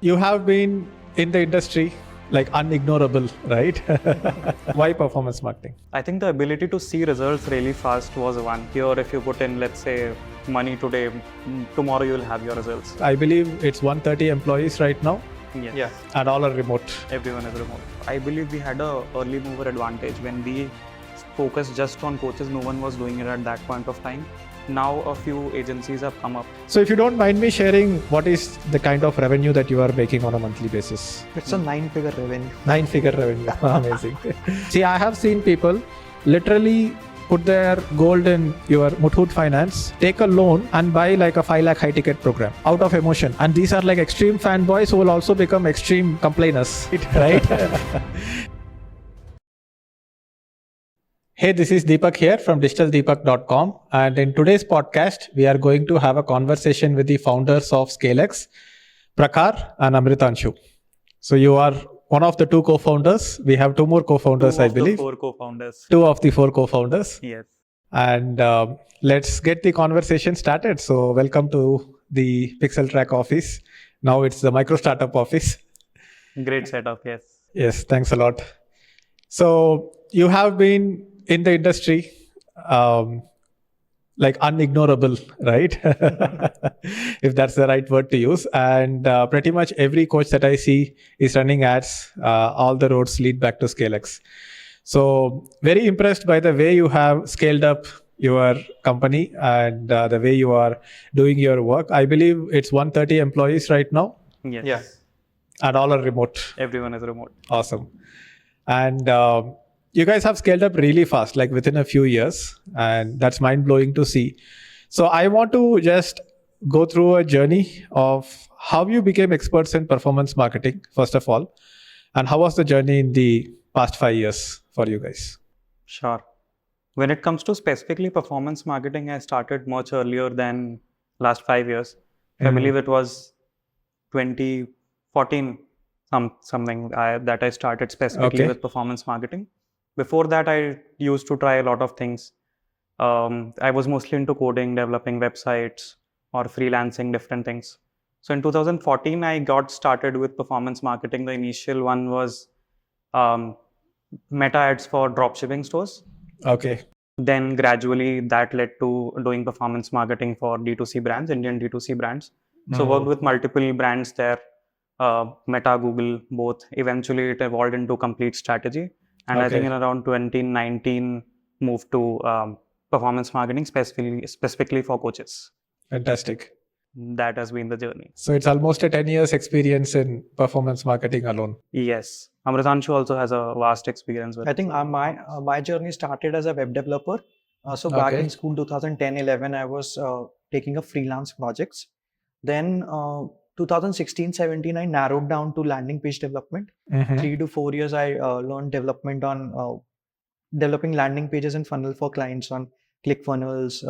You have been in the industry like unignorable, right? Why performance marketing? I think the ability to see results really fast was one. Here, if you put in, let's say, money today, tomorrow you'll have your results. I believe it's 130 employees right now. Yes. Yeah. And all are remote. Everyone is remote. I believe we had a early mover advantage when we focused just on coaches. No one was doing it at that point of time. Now a few agencies have come up. So if you don't mind me sharing, what is the kind of revenue that you are making on a monthly basis? It's a 9-figure revenue. 9-figure revenue. Amazing. See, I have seen people literally put their gold in your Muthoot Finance, take a loan and buy like a 5 lakh high ticket program out of emotion. And these are like extreme fanboys who will also become extreme complainers, right? Hey, this is Deepak here from digitaldeepak.com, and in today's podcast, we are going to have a conversation with the founders of ScaleX, Prakhar and Amritanshu. So you are one of the two co-founders. We have two more co-founders, I believe. 4 co-founders. 2 of the 4 co-founders. Yes. And let's get the conversation started. So welcome to the Pixel Track office. Now it's the micro startup office. Great setup, yes. Yes, thanks a lot. So you have been in the industry like unignorable, right? If that's the right word to use. And pretty much every coach that I see is running ads. All the roads lead back to ScaleX. So very impressed by the way you have scaled up your company and the way you are doing your work. I believe it's 130 employees right now. Yes. Yeah. And all are remote. Everyone is remote. Awesome. And you guys have scaled up really fast, like within a few years, and that's mind-blowing to see. So I want to just go through a journey of how you became experts in performance marketing, first of all, and how was the journey in the past 5 years for you guys? Sure. When it comes to specifically performance marketing, I started much earlier than last 5 years. I believe it was 2014 something that I started specifically with performance marketing. Before that, I used to try a lot of things. I was mostly into coding, developing websites, or freelancing different things. So in 2014, I got started with performance marketing. The initial one was meta ads for dropshipping stores. Okay. Then gradually that led to doing performance marketing for D2C brands, Indian D2C brands. So worked with multiple brands there, Meta, Google, both. Eventually it evolved into complete strategy. And I think in around 2019, moved to performance marketing specifically for coaches. Fantastic. That has been the journey. So it's almost a 10 years experience in performance marketing alone. Yes. Amritanshu also has a vast experience with I think my journey started as a web developer. So back in school 2010-11, I was taking up freelance projects. Then 2016-17, I narrowed down to landing page development. 3 to 4 years, I learned development on developing landing pages and funnel for clients on ClickFunnels,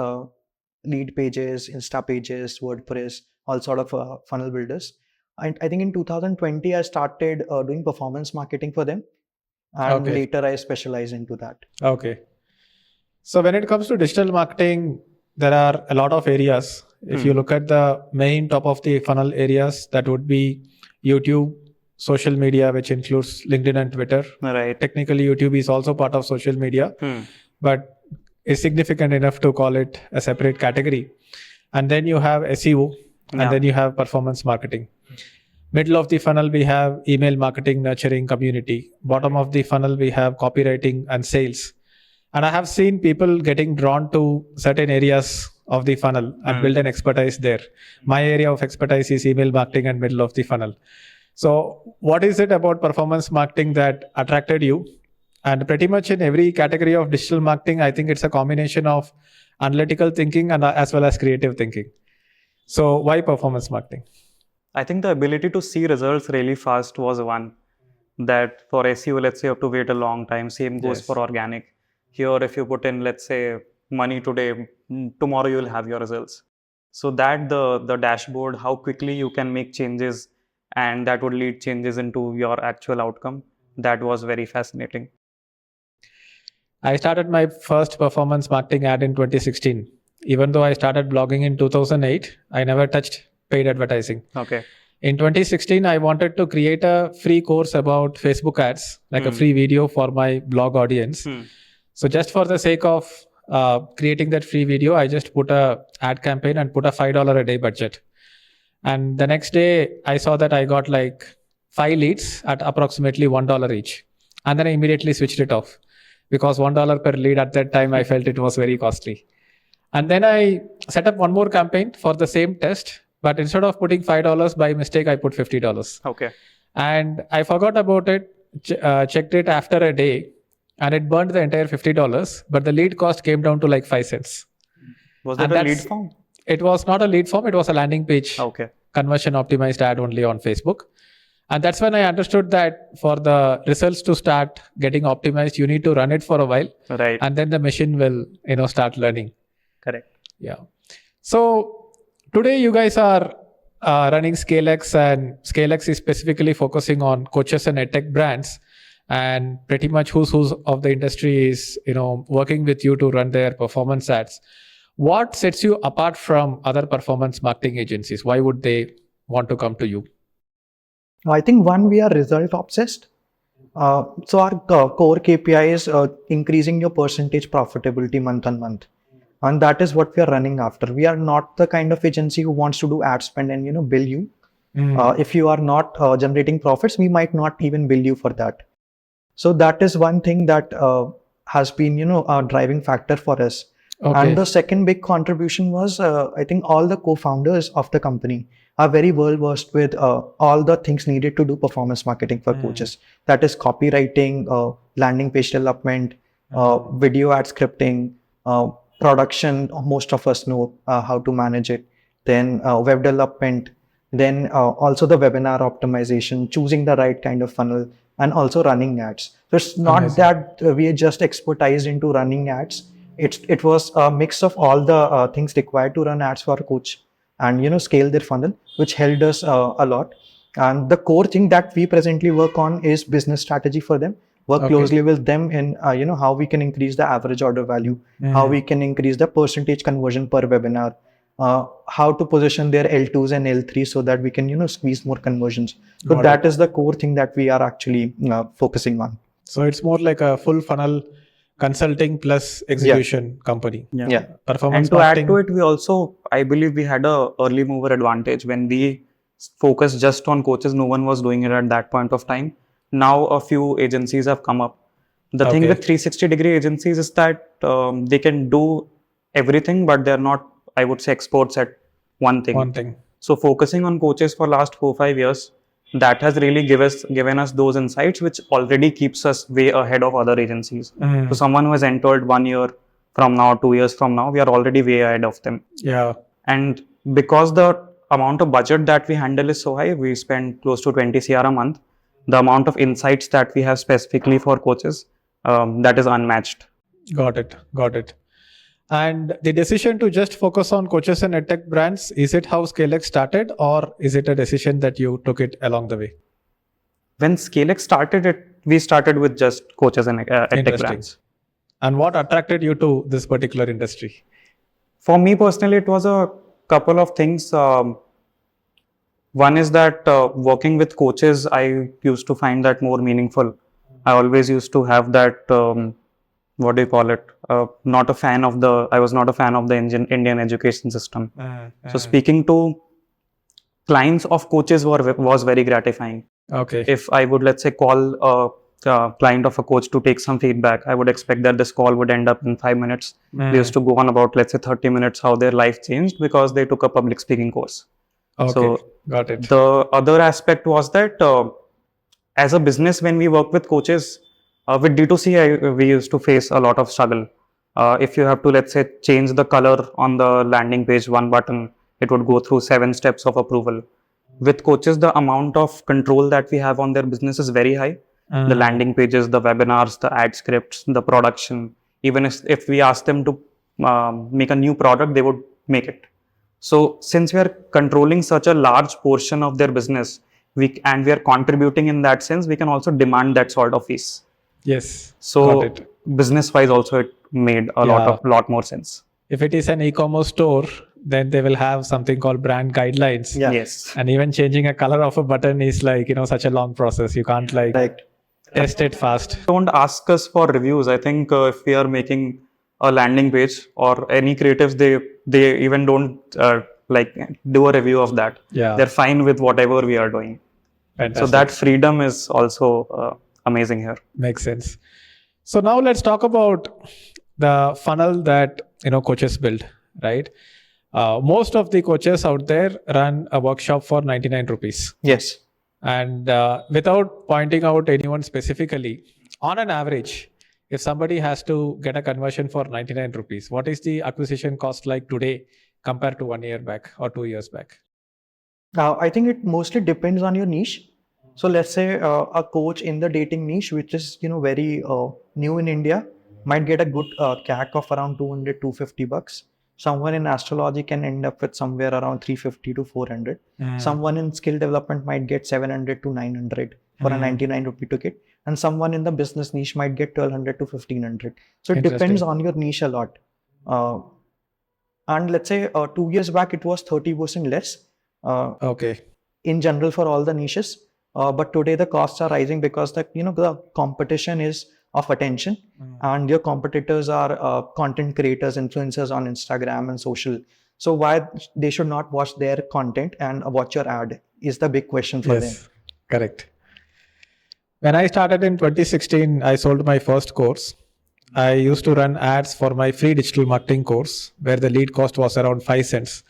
lead pages, Insta pages, WordPress, all sort of funnel builders. And I think in 2020, I started doing performance marketing for them. And later I specialized into that. Okay. So when it comes to digital marketing, there are a lot of areas. If you look at the main top of the funnel areas, that would be YouTube, social media, which includes LinkedIn and Twitter. Right. Technically, YouTube is also part of social media, but is significant enough to call it a separate category. And then you have SEO, and then you have performance marketing. Middle of the funnel, we have email marketing, nurturing community. Bottom of the funnel, we have copywriting and sales. And I have seen people getting drawn to certain areas of the funnel and build an expertise there. My area of expertise is email marketing and middle of the funnel. So what is it about performance marketing that attracted you? And pretty much in every category of digital marketing, I think it's a combination of analytical thinking and as well as creative thinking. So why performance marketing? I think the ability to see results really fast was one. That for SEO, let's say you have to wait a long time. Same goes for organic. Here, if you put in, let's say, money today, tomorrow you'll have your results. So that the dashboard, how quickly you can make changes, and that would lead changes into your actual outcome. That was very fascinating. I started my first performance marketing ad in 2016. Even though I started blogging in 2008, I never touched paid advertising. Okay. In 2016, I wanted to create a free course about Facebook ads, like a free video for my blog audience. So just for the sake of creating that free video, I just put a ad campaign and put a $5 a day budget. And the next day I saw that I got like 5 leads at approximately $1 each. And then I immediately switched it off because $1 per lead at that time, I felt it was very costly. And then I set up one more campaign for the same test, but instead of putting $5 by mistake, I put $50. Okay. And I forgot about it, checked it after a day, and it burned the entire $50, but the lead cost came down to like 5 cents. Was that a lead form? It was not a lead form, it was a landing page. Okay. Conversion optimized ad only on Facebook. And that's when I understood that for the results to start getting optimized, you need to run it for a while. Right. And then the machine will, start learning. Correct. Yeah. So today you guys are running ScaleX, and ScaleX is specifically focusing on coaches and edtech brands. And pretty much who's of the industry is, working with you to run their performance ads. What sets you apart from other performance marketing agencies? Why would they want to come to you? I think one, we are result obsessed. So our core KPI is increasing your percentage profitability month on month. And that is what we are running after. We are not the kind of agency who wants to do ad spend and, bill you. If you are not generating profits, we might not even bill you for that. So that is one thing that has been, a driving factor for us. Okay. And the second big contribution was, I think all the co-founders of the company are very well versed with all the things needed to do performance marketing for coaches. That is copywriting, landing page development, video ad scripting, production. Most of us know how to manage it. Then web development, then also the webinar optimization, choosing the right kind of funnel, and also running ads. So it's not that we are just expertised into running ads. It was a mix of all the things required to run ads for a coach and scale their funnel, which helped us a lot. And the core thing that we presently work on is business strategy for them. Work closely with them in how we can increase the average order value, how we can increase the percentage conversion per webinar, how to position their L2s and L3s so that we can squeeze more conversions. So that is the core thing that we are actually focusing on. So it's more like a full funnel consulting plus execution company. Yeah. Performance and to marketing. add to it, we also, I believe we had a early mover advantage when we focused just on coaches. No one was doing it at that point of time. Now a few agencies have come up. The thing with 360-degree agencies is that they can do everything, but they're not, I would say, experts at one thing. So focusing on coaches for last 4-5 years, that has really given us those insights, which already keeps us way ahead of other agencies. So someone who has entered 1 year from now, 2 years from now, we are already way ahead of them. Yeah. And because the amount of budget that we handle is so high, we spend close to 20 CR a month. The amount of insights that we have specifically for coaches, that is unmatched. Got it. And the decision to just focus on coaches and edtech brands, is it how ScaleX started, or is it a decision that you took it along the way? When ScaleX started, we started with just coaches and edtech brands. And what attracted you to this particular industry? For me personally, it was a couple of things. One is that working with coaches, I used to find that more meaningful. I always used to have that, what do you call it? I was not a fan of the Indian education system. So speaking to clients of coaches was very gratifying. Okay. If I would, let's say, call a client of a coach to take some feedback, I would expect that this call would end up in 5 minutes. They used to go on about, let's say, 30 minutes, how their life changed because they took a public speaking course. Okay, so got it. The other aspect was that as a business, when we work with coaches, with D2C, we used to face a lot of struggle. If you have to, let's say, change the color on the landing page, one button, it would go through 7 steps of approval. With coaches, the amount of control that we have on their business is very high. The landing pages, the webinars, the ad scripts, the production. Even if we ask them to make a new product, they would make it. So since we are controlling such a large portion of their business, we are contributing in that sense, we can also demand that sort of fees. Yes. So business wise also it made a lot more sense. If it is an e-commerce store, then they will have something called brand guidelines. Yeah. Yes. And even changing a color of a button is like, such a long process. You can't like Right. test it fast. Don't ask us for reviews. I think if we are making a landing page or any creatives, they even don't like do a review of that. Yeah. They're fine with whatever we are doing. Fantastic. So that freedom is also amazing here. Makes sense. So now let's talk about the funnel that coaches build, right? Most of the coaches out there run a workshop for 99 rupees. Yes. And without pointing out anyone specifically, on an average, if somebody has to get a conversion for 99 rupees, what is the acquisition cost like today compared to 1 year back or 2 years back? I think it mostly depends on your niche. So let's say a coach in the dating niche, which is very new in India, might get a good CAC of around 200, 250 bucks. Someone in astrology can end up with somewhere around 350 to 400. Someone in skill development might get 700 to 900 for a 99 rupee ticket. And someone in the business niche might get 1200 to 1500. So it depends on your niche a lot. And let's say 2 years back, it was 30% less. Okay. In general for all the niches. But today the costs are rising because the competition is of attention, and your competitors are content creators, influencers on Instagram and social. So why they should not watch their content and watch your ad is the big question for them. Correct. When I started in 2016, I sold my first course. I used to run ads for my free digital marketing course where the lead cost was around 5 cents.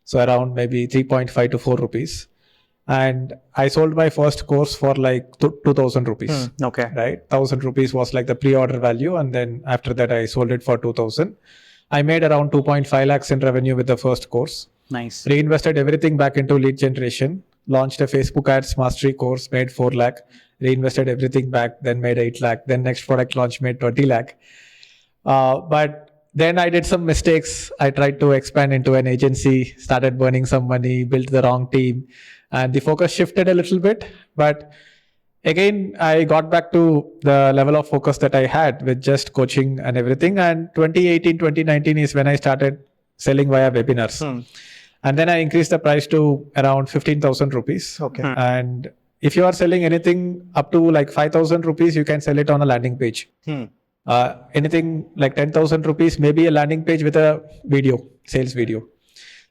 So around maybe 3.5 to 4 rupees. And I sold my first course for like 2,000 rupees. Okay. Right? 1,000 rupees was like the pre-order value. And then after that, I sold it for 2,000. I made around 2.5 lakhs in revenue with the first course. Nice. Reinvested everything back into lead generation. Launched a Facebook ads mastery course, made 4 lakh. Reinvested everything back, then made 8 lakh. Then next product launch made 20 lakh. But then I did some mistakes. I tried to expand into an agency, started burning some money, built the wrong team. And the focus shifted a little bit, but again, I got back to the level of focus that I had with just coaching and everything. And 2018, 2019 is when I started selling via webinars. And then I increased the price to around 15,000 rupees. Okay. And if you are selling anything up to like 5,000 rupees, you can sell it on a landing page. Anything like 10,000 rupees, maybe a landing page with a video, sales video.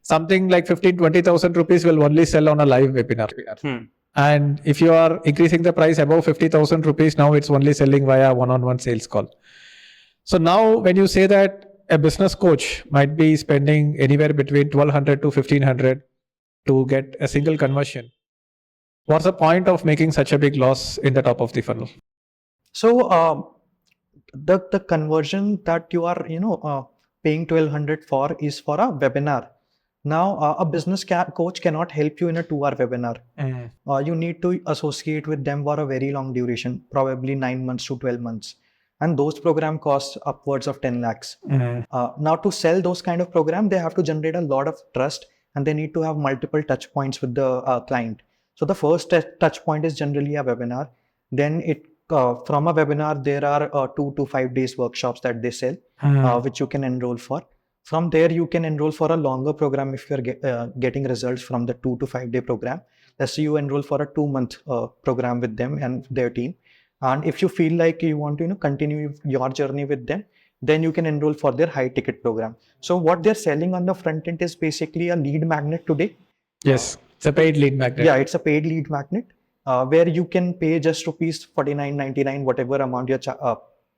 Something like 20,000 rupees will only sell on a live webinar. And if you are increasing the price above 50,000 rupees, now it's only selling via one-on-one sales call. So now when you say that a business coach might be spending anywhere between 1,200 to 1,500 to get a single conversion, what's the point of making such a big loss in the top of the funnel? So the conversion that you are paying 1,200 for is for a webinar. Now, a business coach cannot help you in a 2-hour webinar. You need to associate with them for a very long duration, probably 9 months to 12 months. And those program costs upwards of 10 lakhs. Now, to sell those kind of program, they have to generate a lot of trust, and they need to have multiple touch points with the client. So the first touch point is generally a webinar. Then from a webinar, there are 2 to 5 days workshops that they sell, which you can enroll for. From there, you can enroll for a longer program if you're getting results from the 2 to 5 day program. Let's say you enroll for a 2-month program with them and their team. And if you feel like you want to continue your journey with them, then you can enroll for their high ticket program. So what they're selling on the front end is basically a lead magnet today. Yes, it's a paid lead magnet. Yeah, it's a paid lead magnet where you can pay just rupees 49.99, whatever amount you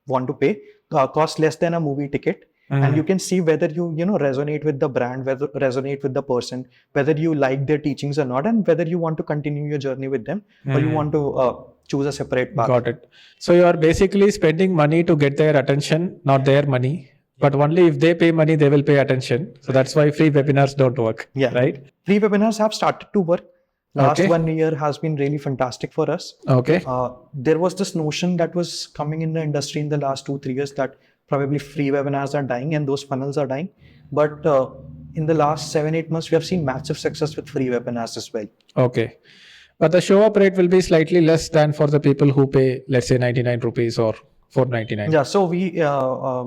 want to pay, cost less than a movie ticket. And you can see whether you resonate with the brand, whether resonate with the person, whether you like their teachings or not, and whether you want to continue your journey with them or you want to choose a separate path. Got it. So you are basically spending money to get their attention, not their money. But only if they pay money, they will pay attention. So that's why free webinars don't work. Yeah. Right? Free webinars have started to work. Last 1 year has been really fantastic for us. Okay. There was this notion that was coming in the industry in the last 2-3 years that probably free webinars are dying and those funnels are dying. But in the last 7-8 months, we have seen massive success with free webinars as well. Okay. But the show up rate will be slightly less than for the people who pay, let's say 99 rupees or 499. Yeah. So we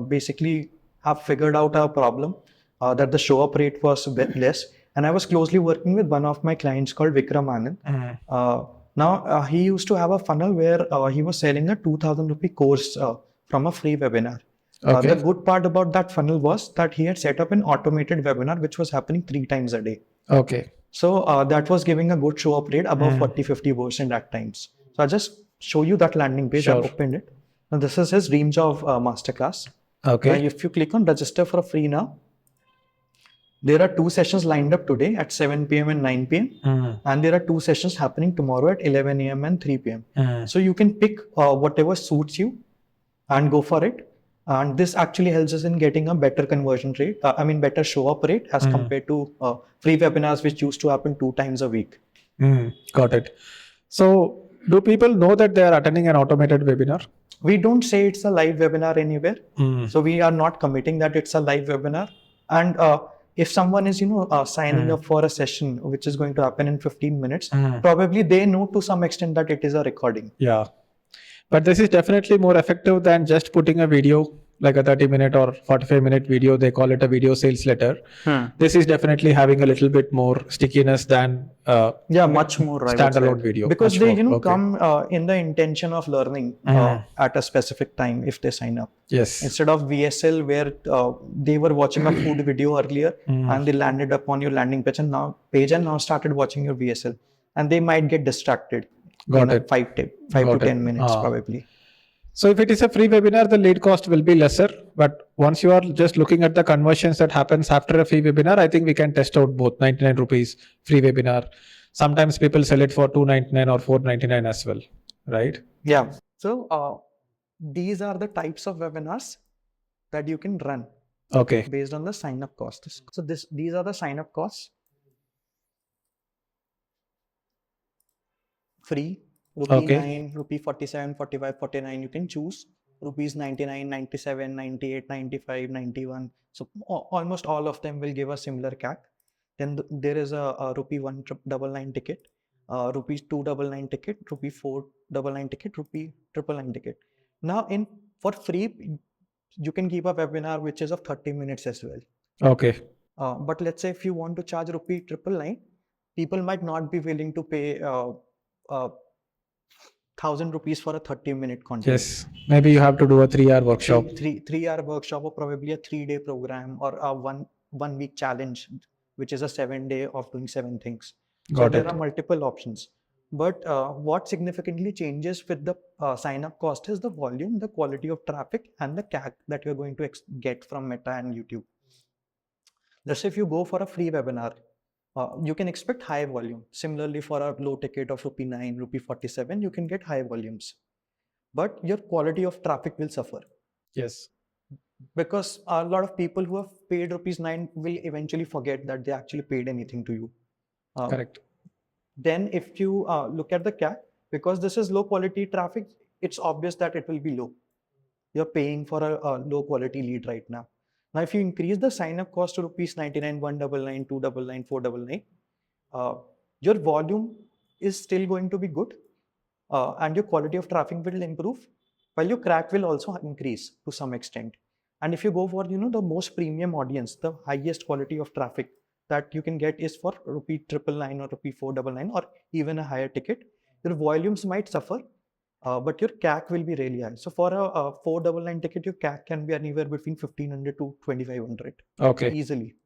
basically have figured out our problem. that the show up rate was a bit less. And I was closely working with one of my clients called Vikram Anand. Now, he used to have a funnel where he was selling a 2000 rupee course from a free webinar. The good part about that funnel was that he had set up an automated webinar which was happening 3 times a day. Okay. So that was giving a good show up rate above 40-50% at times. So I'll just show you that landing page. Sure. I've opened it. Now this is his Dream Job Masterclass. Okay. Now if you click on register for free now, there are 2 sessions lined up today at 7 p.m. and 9 p.m. And there are 2 sessions happening tomorrow at 11 a.m. and 3 p.m. So you can pick whatever suits you and go for it. And this actually helps us in getting a better conversion rate, better show up rate as compared to free webinars, which used to happen 2 times a week. Got it. So do people know that they are attending an automated webinar? We don't say it's a live webinar anywhere. So we are not committing that it's a live webinar. And if someone is, signing up for a session, which is going to happen in 15 minutes, probably they know to some extent that it is a recording. Yeah. But this is definitely more effective than just putting a video, like a 30-minute or 45-minute video. They call it a video sales letter. This is definitely having a little bit more stickiness than much more standalone video. Because they come in the intention of learning at a specific time if they sign up. Yes. Instead of VSL where they were watching a food video earlier and they landed up on your landing page and now started watching your VSL, and they might get distracted. Got it. 5 to 10 minutes probably. So if it is a free webinar, the lead cost will be lesser. But once you are just looking at the conversions that happens after a free webinar, I think we can test out both 99 rupees free webinar. Sometimes people sell it for 299 or 499 as well, right? Yeah. So these are the types of webinars that you can run. Okay. Based on the sign up costs. So these are the sign up costs. Free, rupee 9, rupee 47, 45, 49, you can choose rupees 99, 97, 98, 95, 91. So almost all of them will give a similar CAC. Then there is a rupee 199 ticket, rupees 299 ticket, rupee 499 ticket, rupee 999 ticket. Now for free, you can keep a webinar which is of 30 minutes as well. Okay. But let's say if you want to charge rupee 999, people might not be willing to pay 1,000 rupees for a 30-minute content. Yes, maybe you have to do a 3-hour workshop. 3-hour workshop, or probably a 3-day program, or a one week challenge, which is a 7-day of doing 7 things. So there are multiple options. But what significantly changes with the sign up cost is the volume, the quality of traffic, and the CAC that you're going to get from Meta and YouTube. Let's say if you go for a free webinar, you can expect high volume. Similarly, for a low ticket of rupee 9, rupee 47, you can get high volumes. But your quality of traffic will suffer. Yes. Because a lot of people who have paid rupees 9 will eventually forget that they actually paid anything to you. Correct. Then if you look at the CAC, because this is low quality traffic, it's obvious that it will be low. You're paying for a low quality lead right now. Now, if you increase the sign up cost to rupees 99, 199, 299, 499, your volume is still going to be good and your quality of traffic will improve, while your CAC will also increase to some extent. And if you go for, the most premium audience, the highest quality of traffic that you can get is for rupee 999 or rupee 499 or even a higher ticket. Your volumes might suffer, but your CAC will be really high. So for a 499 ticket, your CAC can be anywhere between 1,500 to 2,500. Okay. Easily.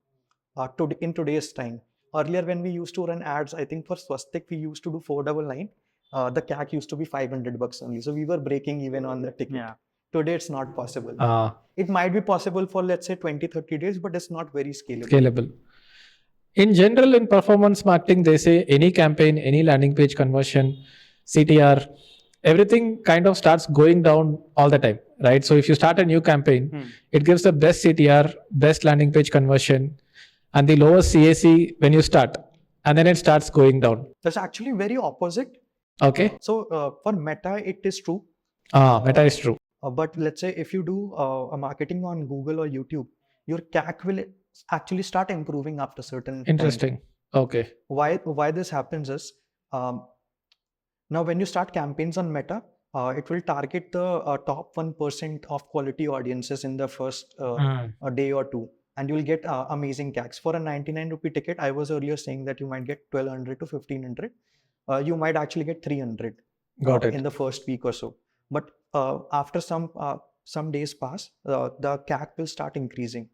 In today's time. Earlier when we used to run ads, I think for Swastik, we used to do 499. The CAC used to be $500 only. So we were breaking even on the ticket. Yeah. Today it's not possible. It might be possible for, let's say, 20-30 days, but it's not very scalable. In general, in performance marketing, they say any campaign, any landing page conversion, CTR, everything kind of starts going down all the time, right? So if you start a new campaign, it gives the best CTR, best landing page conversion, and the lowest CAC when you start, and then it starts going down. That's actually very opposite. Okay. So for Meta, it is true. Meta is true. But let's say if you do a marketing on Google or YouTube, your CAC will actually start improving after certain Interesting. time. Okay. Why this happens is, now when you start campaigns on Meta, it will target the top 1% of quality audiences in the first day or two. and you'll get amazing CACs. For a 99 rupee ticket, I was earlier saying that you might get 1200 to 1500. You might actually get 300 Got it. in the first week or so. But after some days pass, the CAC will start increasing.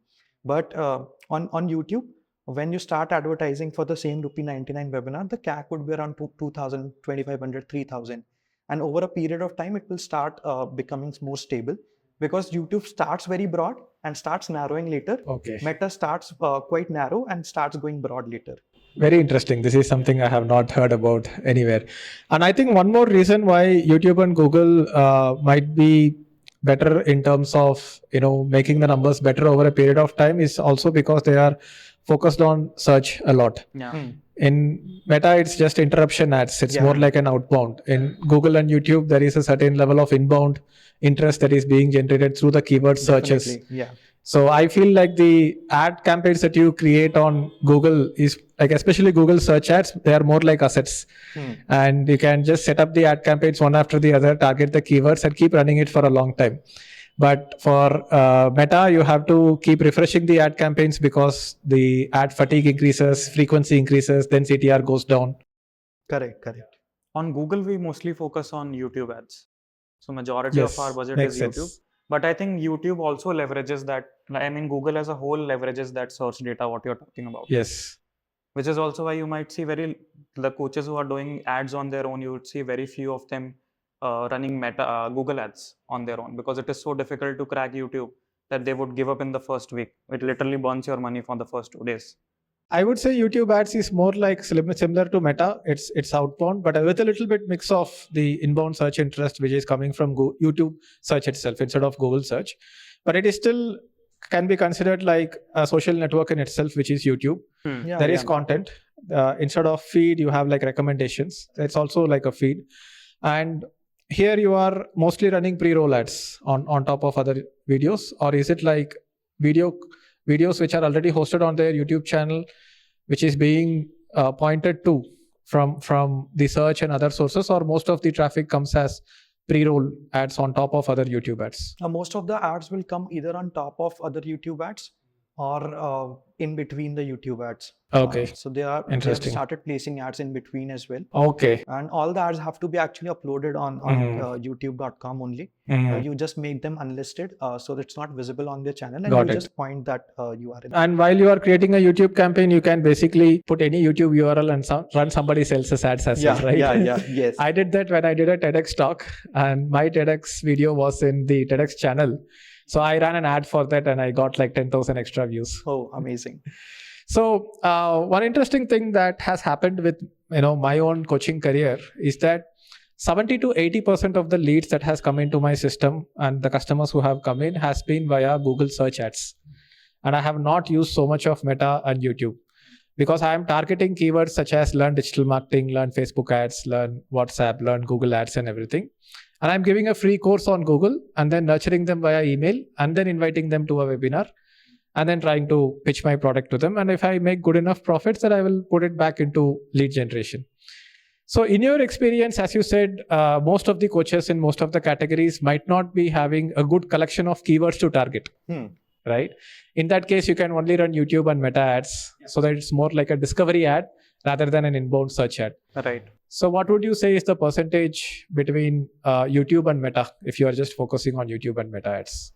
But on YouTube, when you start advertising for the same rupee 99 webinar, the CAC would be around 2000, 2500, 3000. And over a period of time, it will start becoming more stable, because YouTube starts very broad and starts narrowing later. Okay. Meta starts quite narrow and starts going broad later. Very interesting. This is something I have not heard about anywhere. And I think one more reason why YouTube and Google might be better in terms of, making the numbers better over a period of time is also because they are focused on search a lot. Yeah. In Meta, it's just interruption ads. It's Yeah. more like an outbound. In Google and YouTube, there is a certain level of inbound interest that is being generated through the keyword searches. Definitely, yeah. So I feel like the ad campaigns that you create on Google is like, especially Google search ads, they are more like assets. And you can just set up the ad campaigns one after the other, target the keywords and keep running it for a long time. But for Meta, you have to keep refreshing the ad campaigns because the ad fatigue increases, frequency increases, then CTR goes down. Correct. On Google, we mostly focus on YouTube ads. So majority Yes, of our budget makes is sense. YouTube. But I think YouTube also leverages that. I mean, Google as a whole leverages that search data, what you're talking about. Yes. Which is also why you might see the coaches who are doing ads on their own, you would see very few of them running Google ads on their own, because it is so difficult to crack YouTube that they would give up in the first week. It literally burns your money for the first 2 days. I would say YouTube ads is more like similar to Meta. It's outbound, but with a little bit mix of the inbound search interest, which is coming from YouTube search itself instead of Google search. But it is still can be considered like a social network in itself, which is YouTube. Yeah, There is content. Instead of feed, you have like recommendations. It's also like a feed. And here you are mostly running pre-roll ads on top of other videos, or is it like videos which are already hosted on their YouTube channel, which is being pointed to from the search and other sources, or most of the traffic comes as pre-roll ads on top of other YouTube ads? Most of the ads will come either on top of other YouTube ads or in between the YouTube ads. Okay. So they have Interesting. started placing ads in between as well. Okay. And all the ads have to be actually uploaded on youtube.com only. You just make them unlisted, so it's not visible on their channel, and Got you it. just point that you are in. And while you are creating a YouTube campaign, you can basically put any YouTube URL and run somebody else's ads as well, right? Yes. I did that when I did a TEDx talk, and my TEDx video was in the TEDx channel. So I ran an ad for that and I got like 10,000 extra views. Oh, amazing. So one interesting thing that has happened with my own coaching career is that 70 to 80% of the leads that has come into my system and the customers who have come in has been via Google search ads. And I have not used so much of Meta and YouTube because I am targeting keywords such as learn digital marketing, learn Facebook ads, learn WhatsApp, learn Google ads and everything. And I'm giving a free course on Google and then nurturing them via email and then inviting them to a webinar and then trying to pitch my product to them. And if I make good enough profits, then I will put it back into lead generation. So in your experience, as you said, most of the coaches in most of the categories might not be having a good collection of keywords to target, right? In that case, you can only run YouTube and Meta ads so that it's more like a discovery ad rather than an inbound search ad. Right. So what would you say is the percentage between YouTube and Meta if you are just focusing on YouTube and Meta ads?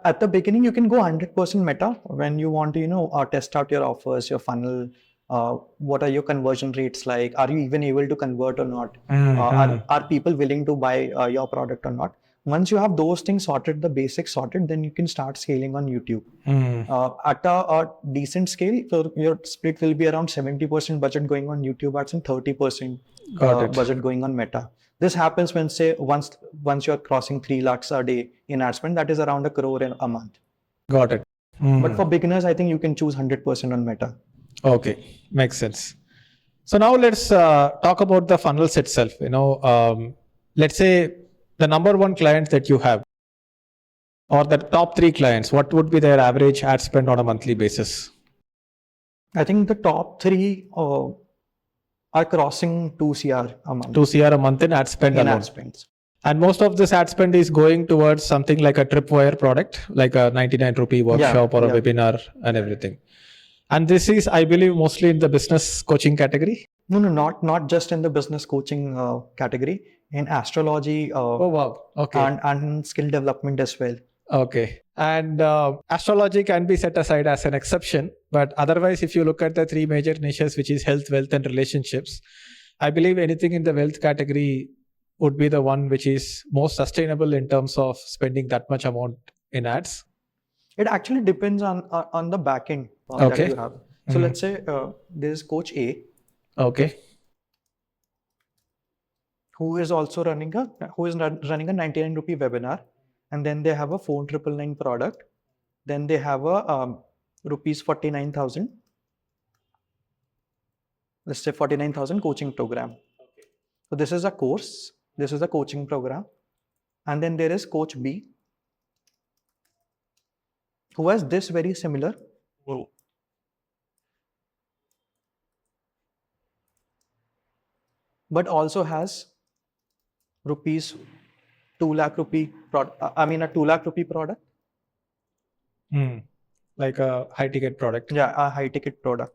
At the beginning, you can go 100% Meta when you want to, test out your offers, your funnel. What are your conversion rates like? Are you even able to convert or not? Are people willing to buy your product or not? Once you have those things sorted, the basics sorted, then you can start scaling on YouTube. At a decent scale, so your split will be around 70% budget going on YouTube ads and 30% budget going on Meta. This happens when, say, once you're crossing 3 lakhs a day in ad spend, that is around 1 crore a month. Got it. But for beginners, I think you can choose 100% on Meta. Okay, makes sense. So now let's talk about the funnels itself. Let's say the number one client that you have, or the top 3 clients, what would be their average ad spend on a monthly basis? I think the top 3 are crossing 2 CR a month. 2 CR a month in ad spend alone. Ad spends. And most of this ad spend is going towards something like a tripwire product, like a 99 rupee workshop or a webinar and everything. And this is, I believe, mostly in the business coaching category. No, not just in the business coaching category, in astrology Oh, wow. Okay. and skill development as well. Okay. And astrology can be set aside as an exception. But otherwise, if you look at the three major niches, which is health, wealth, and relationships, I believe anything in the wealth category would be the one which is most sustainable in terms of spending that much amount in ads. It actually depends on the backend Okay. that you have. So let's say there is Coach A, Okay. who is running a 99 rupee webinar, and then they have a 4,999 product. Then they have a rupees 49,000. Let's say 49,000 coaching program. So this is a course. This is a coaching program. And then there is Coach B, who has this very similar. But also has rupees 2 lakh rupee a 2 lakh rupee product. Like a high ticket product. Yeah, a high ticket product.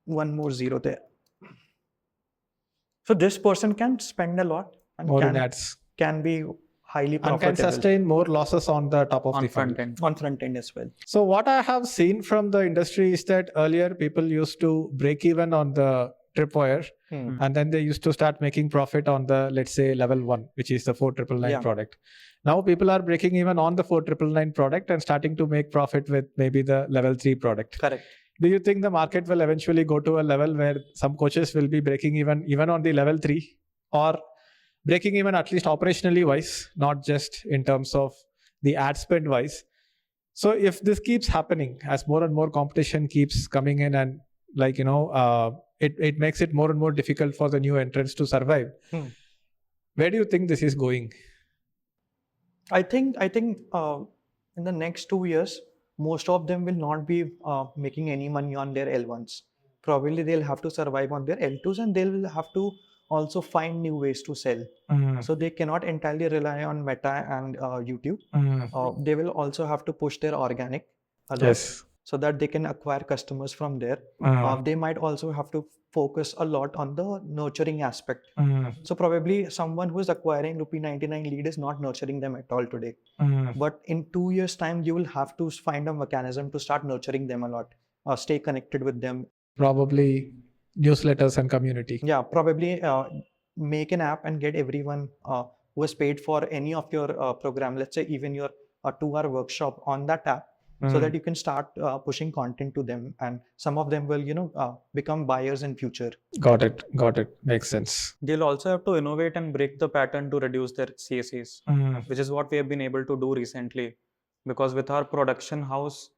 One more zero there. So this person can spend a lot and more in ads. Can be highly profitable. And can sustain more losses on the top of the front end. On front end as well. So what I have seen from the industry is that earlier people used to break even on the tripwire, and then they used to start making profit on the, let's say, level 1, which is the 4,999 product. Now people are breaking even on the 4,999 product and starting to make profit with maybe the level 3 product. Correct. Do you think the market will eventually go to a level where some coaches will be breaking even on the level 3, or breaking even at least operationally wise, not just in terms of the ad spend wise? So if this keeps happening, as more and more competition keeps coming in, and it makes it more and more difficult for the new entrants to survive, where do you think this is going? I think in the next 2 years, most of them will not be making any money on their L1s. Probably they'll have to survive on their L2s, and they'll have to also find new ways to sell. So they cannot entirely rely on Meta and YouTube. They will also have to push their organic a lot, so that they can acquire customers from there. They might also have to focus a lot on the nurturing aspect. So probably someone who is acquiring rupee 99 lead is not nurturing them at all today. But in 2 years time, you will have to find a mechanism to start nurturing them a lot, stay connected with them. Probably newsletters and community. Yeah, probably make an app and get everyone who has paid for any of your program, let's say even your 2-hour workshop, on that app, so that you can start pushing content to them, and some of them will become buyers in future. Got it. Makes sense. They'll also have to innovate and break the pattern to reduce their CACs, which is what we have been able to do recently. Because with our production house,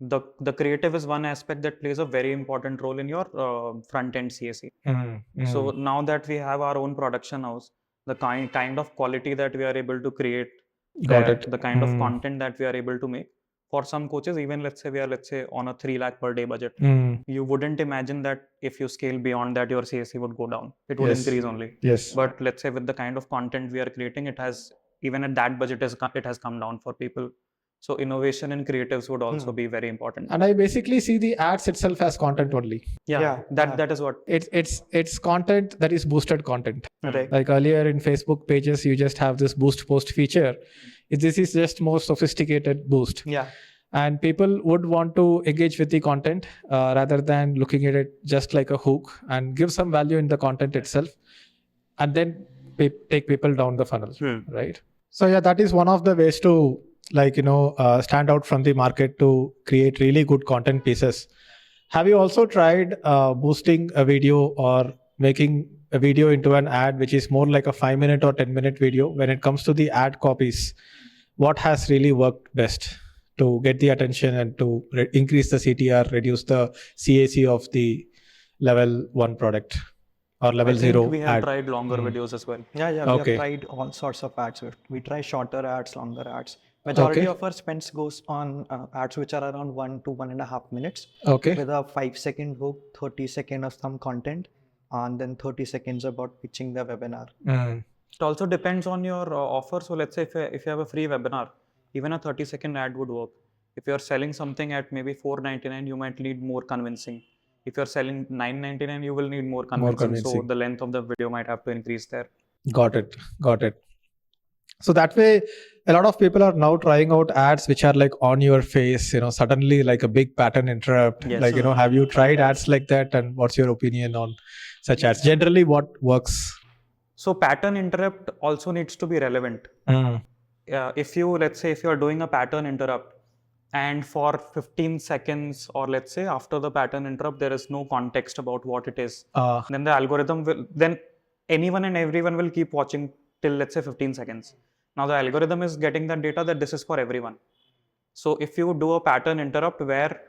the creative is one aspect that plays a very important role in your front end CAC. So now that we have our own production house, the kind of quality that we are able to create, the kind of content that we are able to make. For some coaches, even let's say on a 3 lakh per day budget, you wouldn't imagine that if you scale beyond that, your CAC would go down. It would increase only. But let's say with the kind of content we are creating, it has, even at that budget, it has come down for people. So innovation in creatives would also be very important. And I basically see the ads itself as content only. That is what it's content that is boosted content. Right. Like earlier in Facebook pages, you just have this boost post feature. This is just more sophisticated boost. And people would want to engage with the content rather than looking at it just like a hook, and give some value in the content itself, and then take people down the funnel, right? So yeah, that is one of the ways to stand out from the market, to create really good content pieces. Have you also tried boosting a video or making a video into an ad which is more like a 5-minute or 10-minute video? When it comes to the ad copies, what has really worked best to get the attention and to increase the CTR, reduce the CAC of the level 1 product or level 0 we have ad? tried longer videos as well. We have tried all sorts of ads. We try shorter ads, longer ads. Majority of our spends goes on ads which are around 1 to 1.5 minutes, with a 5-second hook, 30 seconds of some content, and then 30 seconds about pitching the webinar. It also depends on your offer. So let's say if you have a free webinar, even a 30-second ad would work. If you're selling something at maybe $4.99, you might need more convincing. If you're selling $9.99, you will need more convincing. So the length of the video might have to increase there. Got it. So that way, a lot of people are now trying out ads which are like on your face, suddenly like a big pattern interrupt. Yes. Like, have you tried ads like that? And what's your opinion on such ads? Generally, what works? So pattern interrupt also needs to be relevant. If you're doing a pattern interrupt and for 15 seconds, or let's say after the pattern interrupt, there is no context about what it is, then the algorithm then anyone and everyone will keep watching till, let's say, 15 seconds. Now the algorithm is getting that data that this is for everyone. So if you do a pattern interrupt where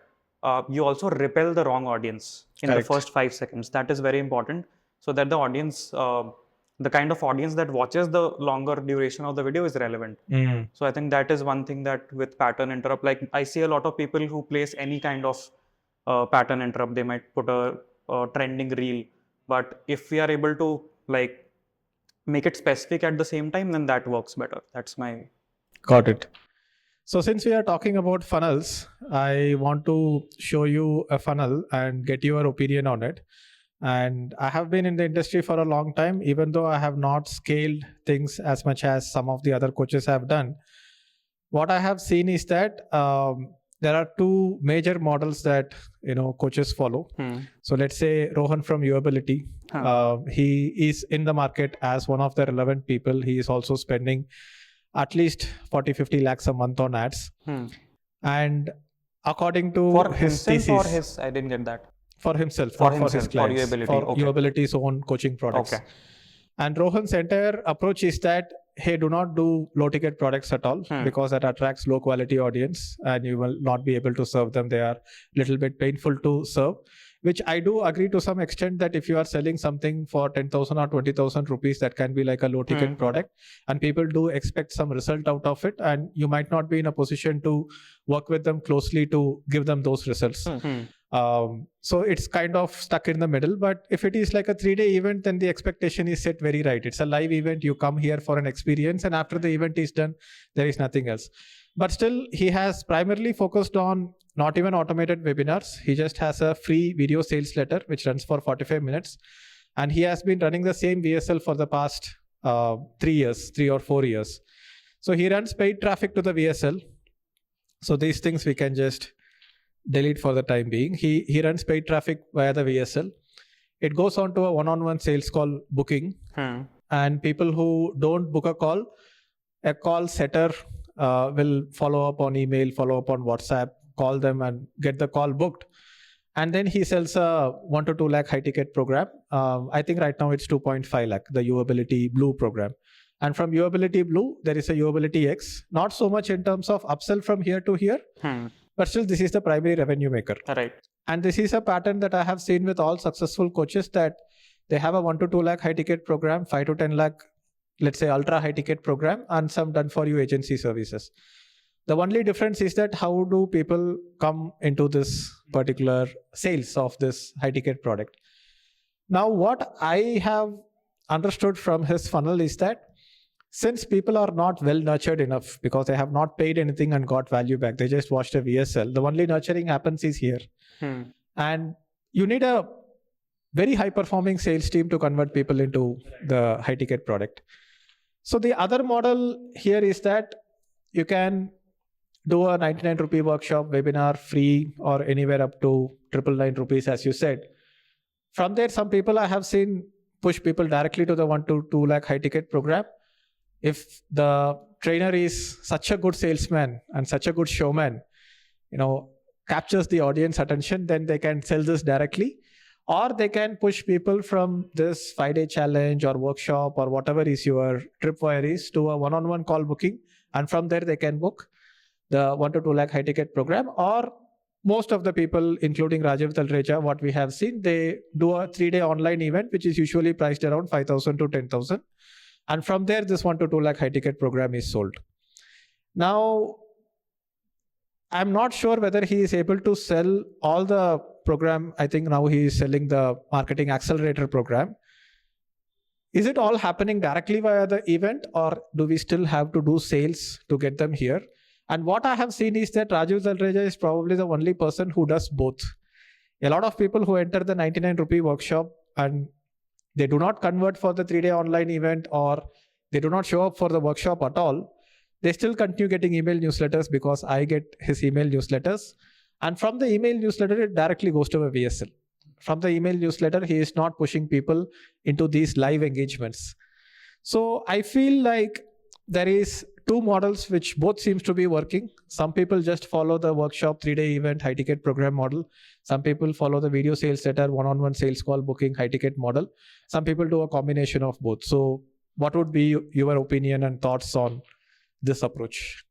you also repel the wrong audience in the first 5 seconds, that is very important, so that the audience, the kind of audience that watches the longer duration of the video is relevant. So I think that is one thing that with pattern interrupt, like I see a lot of people who place any kind of pattern interrupt. They might put a trending reel, but if we are able to like make it specific at the same time, then that works better. That's my... Got it. So since we are talking about funnels, I want to show you a funnel and get your opinion on it. And I have been in the industry for a long time, even though I have not scaled things as much as some of the other coaches have done. What I have seen is that there are two major models that coaches follow. So let's say Rohan from Usability, he is in the market as one of the relevant people. He is also spending at least 40-50 lakhs a month on ads. And according to for his himself thesis, or his, I didn't get that. For himself, for his clients, for Usability's own coaching products. Okay. And Rohan's entire approach is that, hey, do not do low ticket products at all, because that attracts low quality audience and you will not be able to serve them. They are a little bit painful to serve, which I do agree to some extent, that if you are selling something for 10,000 or 20,000 rupees, that can be like a low ticket product, and people do expect some result out of it, and you might not be in a position to work with them closely to give them those results. So it's kind of stuck in the middle. But if it is like a 3-day event, then the expectation is set very right. It's a live event. You come here for an experience, and after the event is done, there is nothing else. But still, he has primarily focused on not even automated webinars. He just has a free video sales letter which runs for 45 minutes. And he has been running the same VSL for the past 3 or 4 years. So he runs paid traffic to the VSL. So these things we can just delete for the time being. He runs paid traffic via the VSL. It goes on to a one-on-one sales call booking. And people who don't book a call setter will follow up on email, follow up on WhatsApp, call them and get the call booked. And then he sells a 1 to 2 lakh high ticket program. I think right now it's 2.5 lakh, the Usability Blue program. And from Usability Blue, there is a Usability X. Not so much in terms of upsell from here to here, but still this is the primary revenue maker. Right. And this is a pattern that I have seen with all successful coaches, that they have a 1 to 2 lakh high ticket program, 5 to 10 lakh, let's say ultra high ticket program, and some done for you agency services. The only difference is that how do people come into this particular sales of this high ticket product. Now, what I have understood from his funnel is that since people are not well nurtured enough, because they have not paid anything and got value back, they just watched a VSL, the only nurturing happens is here. And you need a very high performing sales team to convert people into the high ticket product. So the other model here is that you can do a 99 rupee workshop, webinar, free, or anywhere up to 999 rupees, as you said. From there, some people I have seen push people directly to the 1 to 2 lakh high ticket program. If the trainer is such a good salesman and such a good showman, captures the audience attention, then they can sell this directly. Or they can push people from this 5-day challenge or workshop or whatever is your tripwire is to a one-on-one call booking. And from there, they can book the 1 to 2 lakh high ticket program. Or most of the people, including Rajiv Talreja, what we have seen, they do a 3-day online event, which is usually priced around 5,000 to 10,000. And from there, this 1 to 2 lakh high ticket program is sold. Now, I'm not sure whether he is able to sell all the program, I think now he is selling the marketing accelerator program. Is it all happening directly via the event, or do we still have to do sales to get them here? And what I have seen is that Rajiv Talreja is probably the only person who does both. A lot of people who enter the 99 rupee workshop and they do not convert for the 3-day online event, or they do not show up for the workshop at all, they still continue getting email newsletters because I get his email newsletters. And from the email newsletter, it directly goes to a VSL. From the email newsletter, he is not pushing people into these live engagements. So I feel like there is two models which both seems to be working. Some people just follow the workshop 3-day event high ticket program model. Some people follow the video sales letter, one-on-one sales call booking high ticket model. Some people do a combination of both. So what would be your opinion and thoughts on this approach?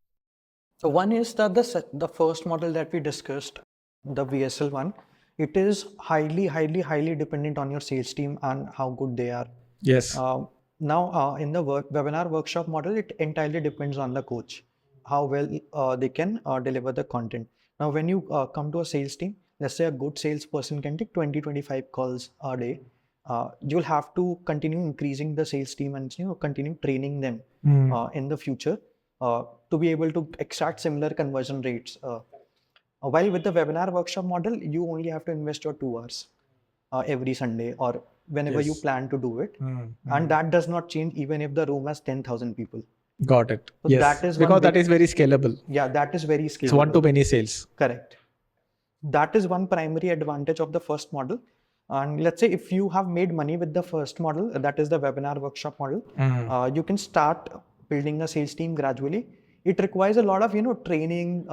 So one is that the first model that we discussed, the VSL one, it is highly dependent on your sales team and how good they are. Yes. Now, in the webinar workshop model, it entirely depends on the coach, how well they can deliver the content. Now, when you come to a sales team, let's say a good salesperson can take 20-25 calls a day. You'll have to continue increasing the sales team and continue training them in the future to be able to extract similar conversion rates. While with the webinar workshop model, you only have to invest your 2 hours every Sunday or whenever you plan to do it. And that does not change even if the room has 10,000 people. Got it. So yes. that is because that is very scalable. Yeah, that is very scalable. It's one-to-many sales. Correct. That is one primary advantage of the first model. And let's say if you have made money with the first model, that is the webinar workshop model, you can start building a sales team gradually. It requires a lot of training,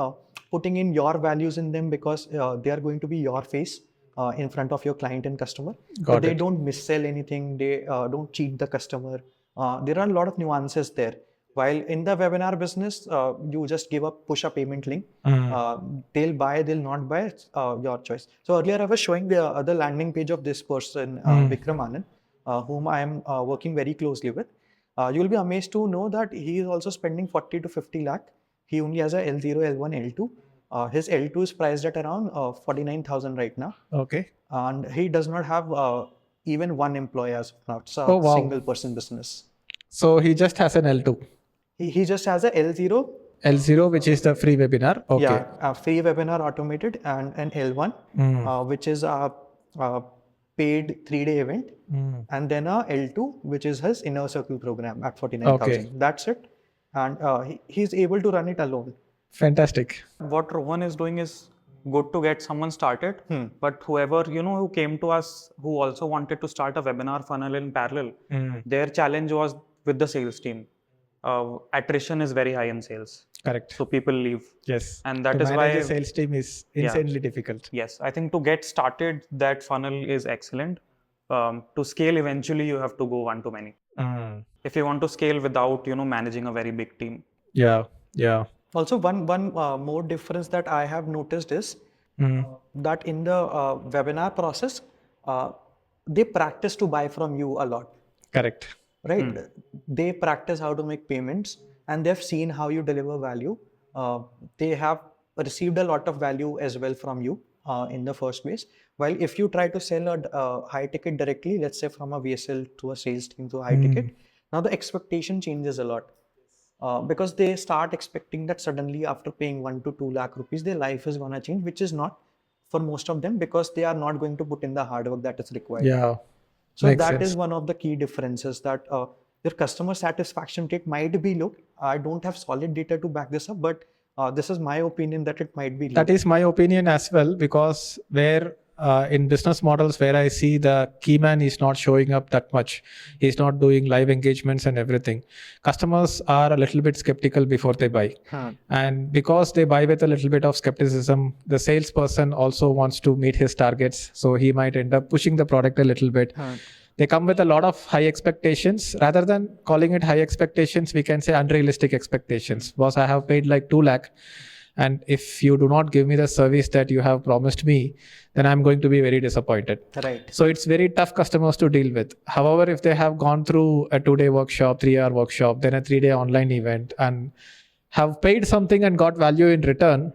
putting in your values in them because they are going to be your face in front of your client and customer. But they don't missell anything. They don't cheat the customer. There are a lot of nuances there. While in the webinar business, you just push a payment link. They'll buy, they'll not buy, your choice. So earlier I was showing the landing page of this person, Vikram Anand, whom I am working very closely with. You'll be amazed to know that he is also spending 40 to 50 lakh. He only has a L0, L1, L2. His L2 is priced at around 49,000 right now. Okay. And he does not have even one employee as of now. It's a single person business. So he just has an L2. He just has a L0. L0, which is the free webinar. Okay. Yeah, a free webinar automated, and an L1, which is a paid 3-day event, and then a L2, which is his inner circle program at 49,000. Okay. That's it. And he's able to run it alone. Fantastic. What Rohan is doing is good to get someone started, but whoever who came to us who also wanted to start a webinar funnel in parallel, their challenge was with the sales team. Attrition is very high in sales. Correct. So people leave. Yes. And that to is manage why a sales team is insanely difficult. Yes. I think to get started, that funnel is excellent. To scale eventually, you have to go one-to-many. If you want to scale without managing a very big team. Yeah. Yeah. Also, one more difference that I have noticed is that in the webinar process, they practice to buy from you a lot. Correct. Right? They practice how to make payments, and they've seen how you deliver value. They have received a lot of value as well from you in the first place. While if you try to sell a high ticket directly, let's say from a VSL to a sales team to a high ticket, now the expectation changes a lot. Because they start expecting that suddenly after paying 1 to 2 lakh rupees, their life is going to change, which is not for most of them because they are not going to put in the hard work that is required. Yeah. So that is one of the key differences, that their customer satisfaction rate might be low. I don't have solid data to back this up, but this is my opinion that it might be low. That is my opinion as well, because where in business models where I see the key man is not showing up that much, he's not doing live engagements and everything, customers are a little bit skeptical before they buy. And because they buy with a little bit of skepticism, the salesperson also wants to meet his targets, so he might end up pushing the product a little bit. They come with a lot of high expectations. Rather than calling it high expectations, we can say unrealistic expectations. Boss, I have paid like 2 lakh. And if you do not give me the service that you have promised me, then I'm going to be very disappointed. Right. So it's very tough customers to deal with. However, if they have gone through a 2-day workshop, 3-hour workshop, then a 3-day online event and have paid something and got value in return,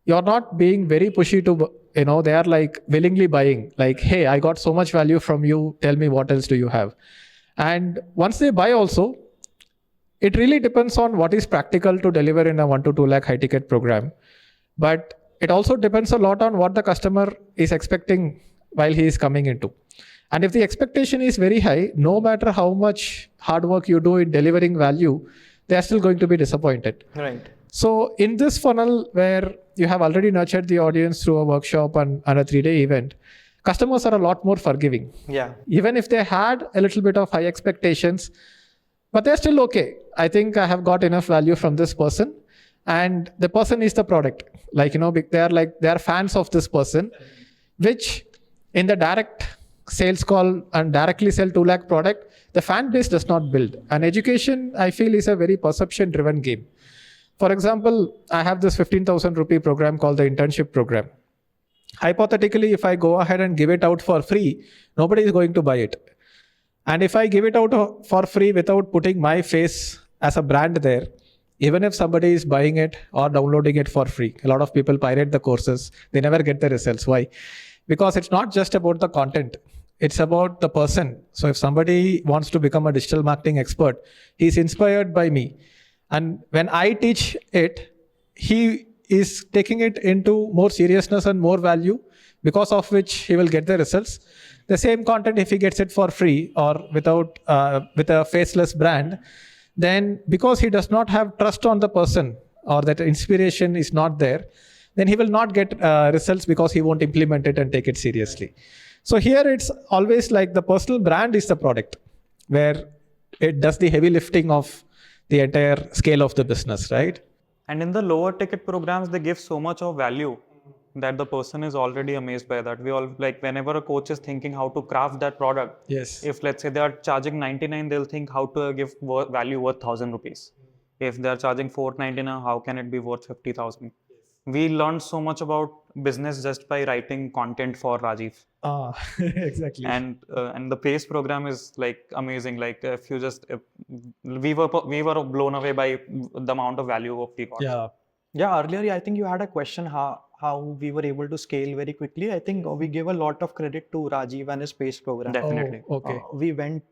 you're not being very pushy to they are like willingly buying, like, hey, I got so much value from you, tell me what else do you have. And once they buy also, it really depends on what is practical to deliver in a 1 to 2 lakh high ticket program. But it also depends a lot on what the customer is expecting while he is coming into. And if the expectation is very high, no matter how much hard work you do in delivering value, they are still going to be disappointed. Right. So in this funnel where you have already nurtured the audience through a workshop and a 3-day event, customers are a lot more forgiving. Yeah. Even if they had a little bit of high expectations, but they're still okay. I think I have got enough value from this person, and the person is the product. Like, they are fans of this person, which in the direct sales call and directly sell 2 lakh product, the fan base does not build. And education, I feel, is a very perception driven game. For example, I have this 15,000 rupee program called the internship program. Hypothetically, if I go ahead and give it out for free, nobody is going to buy it. And if I give it out for free without putting my face as a brand there, even if somebody is buying it or downloading it for free, a lot of people pirate the courses, they never get the results. Why? Because it's not just about the content, it's about the person. So if somebody wants to become a digital marketing expert, he's inspired by me. And when I teach it, he is taking it into more seriousness and more value, because of which he will get the results. The same content, if he gets it for free or with a faceless brand, then because he does not have trust on the person or that inspiration is not there, then he will not get results because he won't implement it and take it seriously. So here it's always like the personal brand is the product, where it does the heavy lifting of the entire scale of the business, right? And in the lower ticket programs, they give so much of value that the person is already amazed by that. We all, like, whenever a coach is thinking how to craft that product, Yes. if let's say they are charging 99, they'll think how to give value worth 1,000 rupees. If they are charging 499, how can it be worth 50,000? We learned so much about business just by writing content for Rajiv. Exactly. And the PACE program is like amazing. Like, if you just we were blown away by the amount of value we got. Yeah, earlier I think you had a question how we were able to scale very quickly. I think we give a lot of credit to Rajiv and his PACE program. Definitely. Oh, okay. We went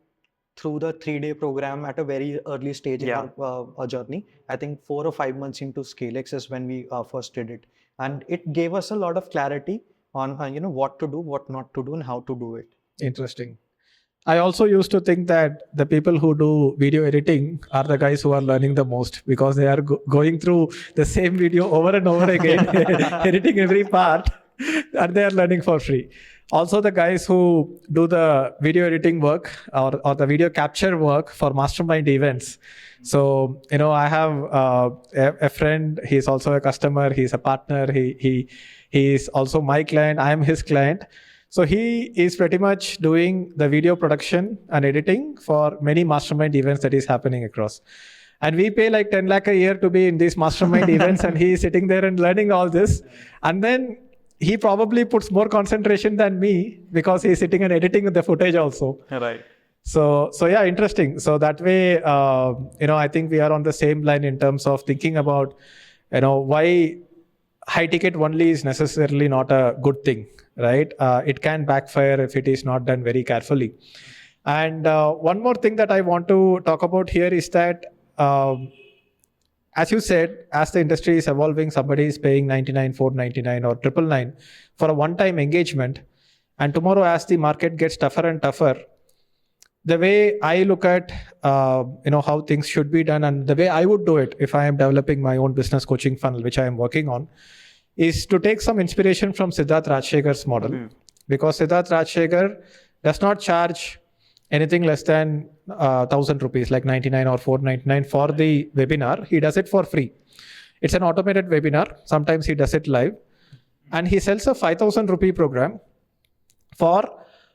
through the 3-day program at a very early stage in our journey. I think 4 or 5 months into ScaleX is when we first did it, and it gave us a lot of clarity on what to do, what not to do, and how to do it. Interesting. I also used to think that the people who do video editing are the guys who are learning the most, because they are going through the same video over and over again, editing every part, and they are learning for free. Also, the guys who do the video editing work or the video capture work for mastermind events. So, I have a friend, he's also a customer, he's a partner, he is also my client, I am his client. So he is pretty much doing the video production and editing for many mastermind events that is happening across. And we pay like 10 lakh a year to be in these mastermind events, and he is sitting there and learning all this. And then he probably puts more concentration than me, because he's sitting and editing the footage also. Right. So yeah, interesting. So that way, I think we are on the same line in terms of thinking about, why high ticket only is necessarily not a good thing, right? It can backfire if it is not done very carefully. And one more thing that I want to talk about here is that, as you said, as the industry is evolving, somebody is paying 99, 499 or 999 for a one-time engagement. And tomorrow, as the market gets tougher and tougher, the way I look at, how things should be done, and the way I would do it if I am developing my own business coaching funnel, which I am working on, is to take some inspiration from Siddharth Rajshekar's model. Because Siddharth Rajshekar does not charge anything less than 1,000 rupees, like 99 or 499 for the webinar. He does it for free. It's an automated webinar. Sometimes he does it live. And he sells a 5,000 rupee program for,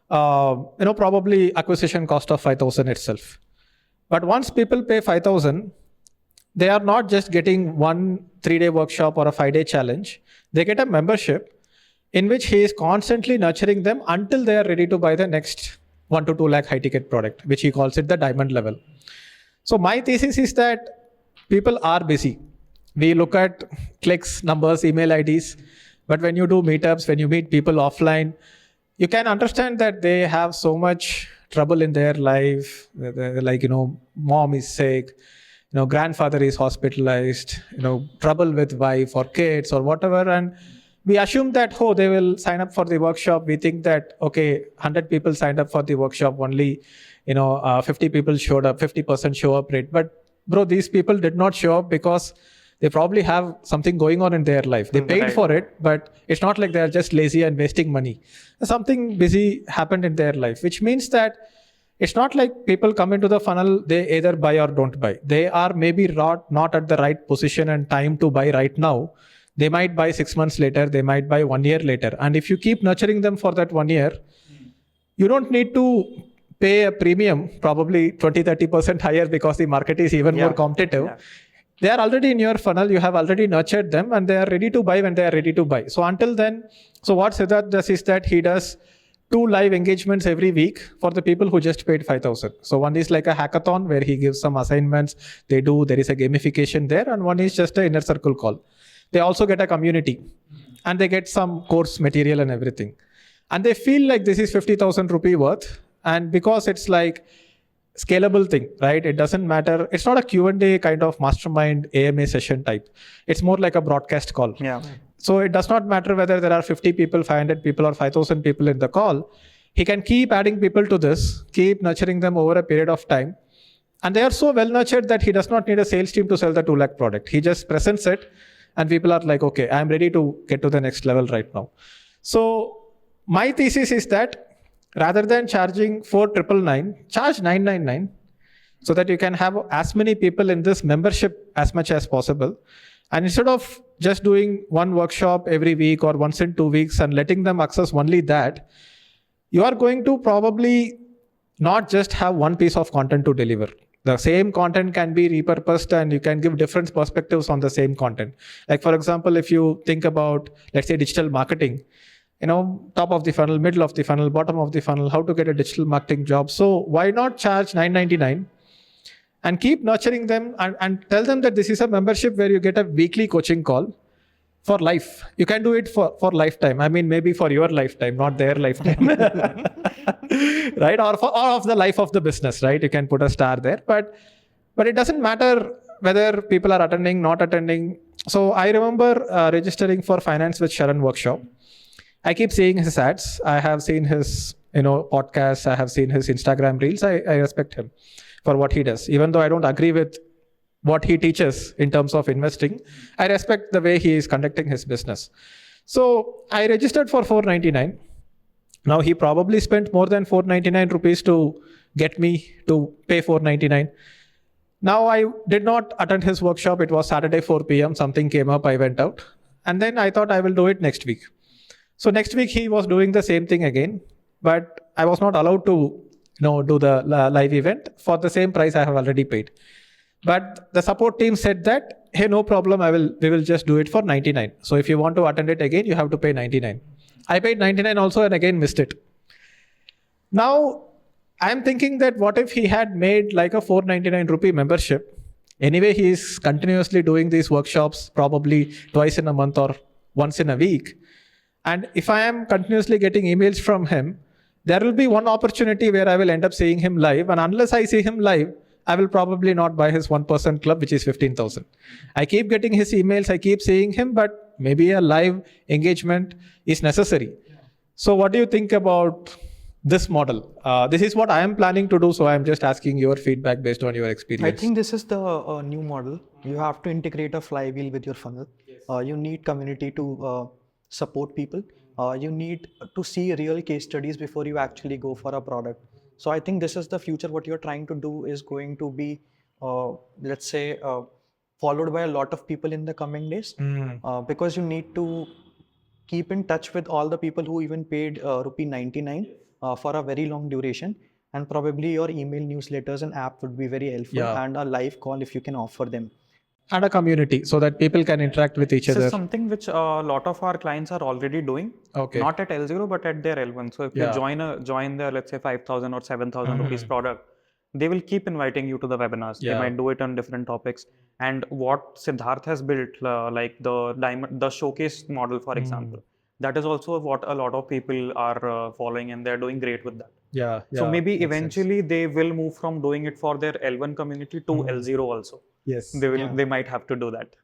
probably acquisition cost of 5,000 itself. But once people pay 5,000, they are not just getting one 3-day workshop or a 5-day challenge. They get a membership in which he is constantly nurturing them until they are ready to buy the next 1 to 2 lakh high ticket product, which he calls it the diamond level. So my thesis is that people are busy. We look at clicks, numbers, email IDs. But when you do meetups, when you meet people offline, you can understand that they have so much trouble in their life. Like, mom is sick, grandfather is hospitalized, trouble with wife or kids or whatever. And we assume that, they will sign up for the workshop. We think that, okay, 100 people signed up for the workshop, only, 50 people showed up, 50% show up rate. But bro, these people did not show up because they probably have something going on in their life. They paid for it, but it's not like they're just lazy and wasting money. Something busy happened in their life, which means that it's not like people come into the funnel, they either buy or don't buy. They are maybe not at the right position and time to buy right now. They might buy 6 months later, they might buy 1 year later. And if you keep nurturing them for that 1 year, you don't need to pay a premium, probably 20-30% higher, because the market is even more competitive. Yeah. They are already in your funnel, you have already nurtured them, and they are ready to buy when they are ready to buy. So until then, what Siddharth does is that he does 2 live engagements every week for the people who just paid 5,000. So one is like a hackathon where he gives some assignments, there is a gamification there, and one is just an inner circle call. They also get a community and they get some course material and everything. And they feel like this is 50,000 rupee worth. And because it's like scalable thing, right? It doesn't matter. It's not a Q&A kind of mastermind AMA session type. It's more like a broadcast call. Yeah. So it does not matter whether there are 50 people, 500 people or 5,000 people in the call. He can keep adding people to this, keep nurturing them over a period of time. And they are so well nurtured that he does not need a sales team to sell the 2 lakh product. He just presents it and people are like, okay, I'm ready to get to the next level right now. So my thesis is that rather than charging 4,999, charge 999 so that you can have as many people in this membership as much as possible. And instead of just doing one workshop every week or once in 2 weeks and letting them access only that, you are going to probably not just have one piece of content to deliver. The same content can be repurposed and you can give different perspectives on the same content. Like for example, if you think about, let's say, digital marketing, top of the funnel, middle of the funnel, bottom of the funnel, how to get a digital marketing job. So why not charge 999 and keep nurturing them and tell them that this is a membership where you get a weekly coaching call for life. You can do it for lifetime. I mean, maybe for your lifetime, not their lifetime. Right? Or of the life of the business, right? You can put a star there. But it doesn't matter whether people are attending, not attending. So I remember registering for Finance with Sharan workshop. I keep seeing his ads. I have seen his podcasts. I have seen his Instagram reels. I respect him for what he does. Even though I don't agree with what he teaches in terms of investing, I respect the way he is conducting his business. So I registered for 499. Now he probably spent more than 499 rupees to get me to pay 499. Now I did not attend his workshop. It was Saturday 4 p.m. Something came up. I went out. And then I thought I will do it next week. So next week he was doing the same thing again. But I was not allowed to do the live event for the same price I have already paid. But the support team said that, hey, no problem. We will just do it for 99. So if you want to attend it again, you have to pay 99. I paid 99 also and again missed it. Now I'm thinking that what if he had made like a 499 rupee membership? Anyway, he is continuously doing these workshops, probably twice in a month or once in a week. And if I am continuously getting emails from him, there will be one opportunity where I will end up seeing him live. And unless I see him live, I will probably not buy his 1% club, which is 15,000. I keep getting his emails. I keep seeing him, but maybe a live engagement is necessary. So what do you think about this model? This is what I am planning to do. So I'm just asking your feedback based on your experience. I think this is the new model. You have to integrate a flywheel with your funnel. You need community to support people. You need to see real case studies before you actually go for a product. So I think this is the future. What you're trying to do is going to be, let's say, followed by a lot of people in the coming days, because you need to keep in touch with all the people who even paid rupee 99 for a very long duration. And probably your email newsletters and app would be very helpful, and a live call if you can offer them. And a community so that people can interact with each other. This is something which a lot of our clients are already doing. Okay. Not at L0, but at their L1. So if you join their, let's say, 5,000 or 7,000 rupees product, they will keep inviting you to the webinars. They Yeah. might do it on different topics. And what Siddharth has built, like the showcase model, for example, that is also what a lot of people are following, and they're doing great with that. Yeah. So maybe makes sense. eventually they will move from doing it for their L1 community to L0 also. Yes. They might have to do that.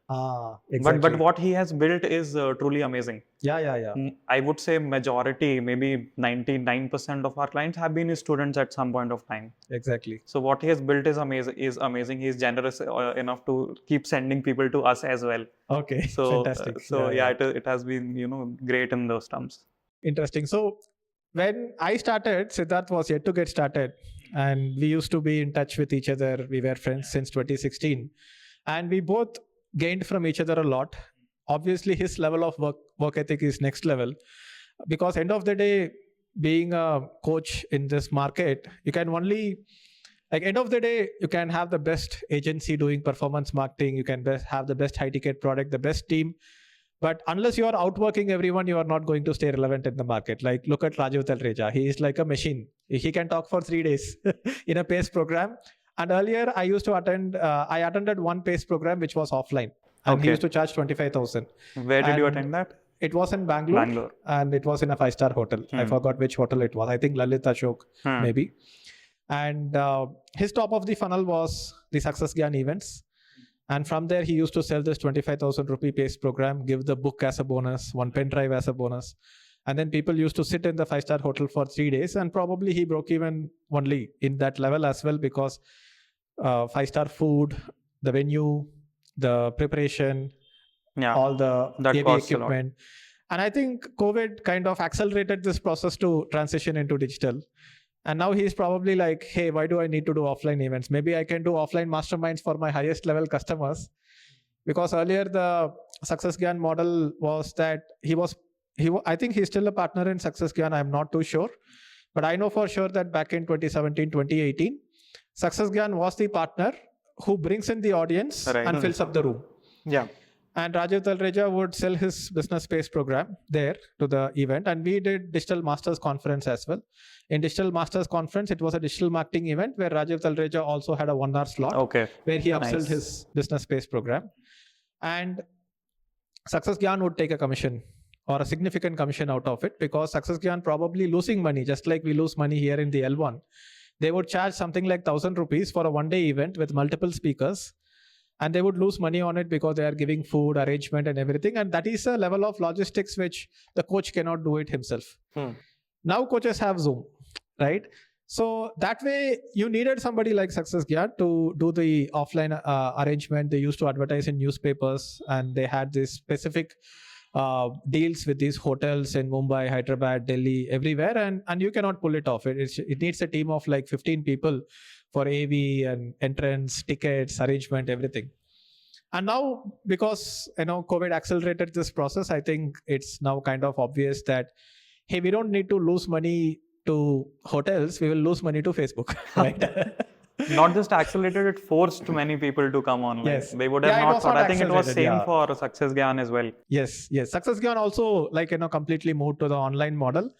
Exactly. But what he has built is truly amazing. Yeah. I would say majority, maybe 99% of our clients have been his students at some point of time. Exactly. So what he has built is amazing. He's generous enough to keep sending people to us as well. Okay. So Fantastic. it has been great in those terms. Interesting. So when I started, Siddharth was yet to get started, and we used to be in touch with each other. We were friends since 2016, and we both gained from each other a lot. Obviously, his level of work ethic is next level, because end of the day, being a coach in this market, you can only, like, end of the day, you can have the best agency doing performance marketing, you can have the best high ticket product, the best team, but unless you are outworking everyone, you are not going to stay relevant in the market. Like, look at Rajiv Talreja. He is like a machine. He can talk for 3 days in a PACE program. And earlier, I used to I attended one PACE program which was offline. And he used to charge 25,000. Where did you attend that? It was in Bangalore. And it was in a 5-star hotel. I forgot which hotel it was. I think Lalit Ashok, maybe. And his top of the funnel was the Success Gyan events. And from there, he used to sell this 25,000 rupee PACE program, give the book as a bonus, one pen drive as a bonus. And then people used to sit in the 5-star hotel for 3 days. And probably he broke even only in that level as well, because 5-star food, the venue, the preparation, all the AV equipment. And I think COVID kind of accelerated this process to transition into digital. And now he's probably like, hey, why do I need to do offline events? Maybe I can do offline masterminds for my highest level customers. Because earlier the Success Gyan model was that I think he's still a partner in Success Gyan. I'm not too sure. But I know for sure that back in 2017, 2018, Success Gyan was the partner who brings in the audience and fills up the room. Yeah. And Rajiv Talreja would sell his business space program there to the event. And we did Digital Masters Conference as well. In Digital Masters Conference, it was a digital marketing event where Rajiv Talreja also had a 1-hour slot where he upsold his business space program. And Success Gyan would take a commission or a significant commission out of it, because Success Gyan probably losing money, just like we lose money here in the L1. They would charge something like 1,000 rupees for a 1-day event with multiple speakers. And they would lose money on it because they are giving food, arrangement and everything. And that is a level of logistics which the coach cannot do it himself. Now coaches have Zoom, right? So that way you needed somebody like Success Gyan to do the offline arrangement. They used to advertise in newspapers, and they had this specific deals with these hotels in Mumbai, Hyderabad, Delhi, everywhere. And you cannot pull it off. It needs a team of like 15 people for AV and entrance, tickets, arrangement, everything. And now, because COVID accelerated this process, I think it's now kind of obvious that, hey, we don't need to lose money to hotels, we will lose money to Facebook, right? Not just accelerated, it forced many people to come online. Yes. They would have not thought. I think it was same for Success Gyan as well. Yes. Success Gyan also completely moved to the online model.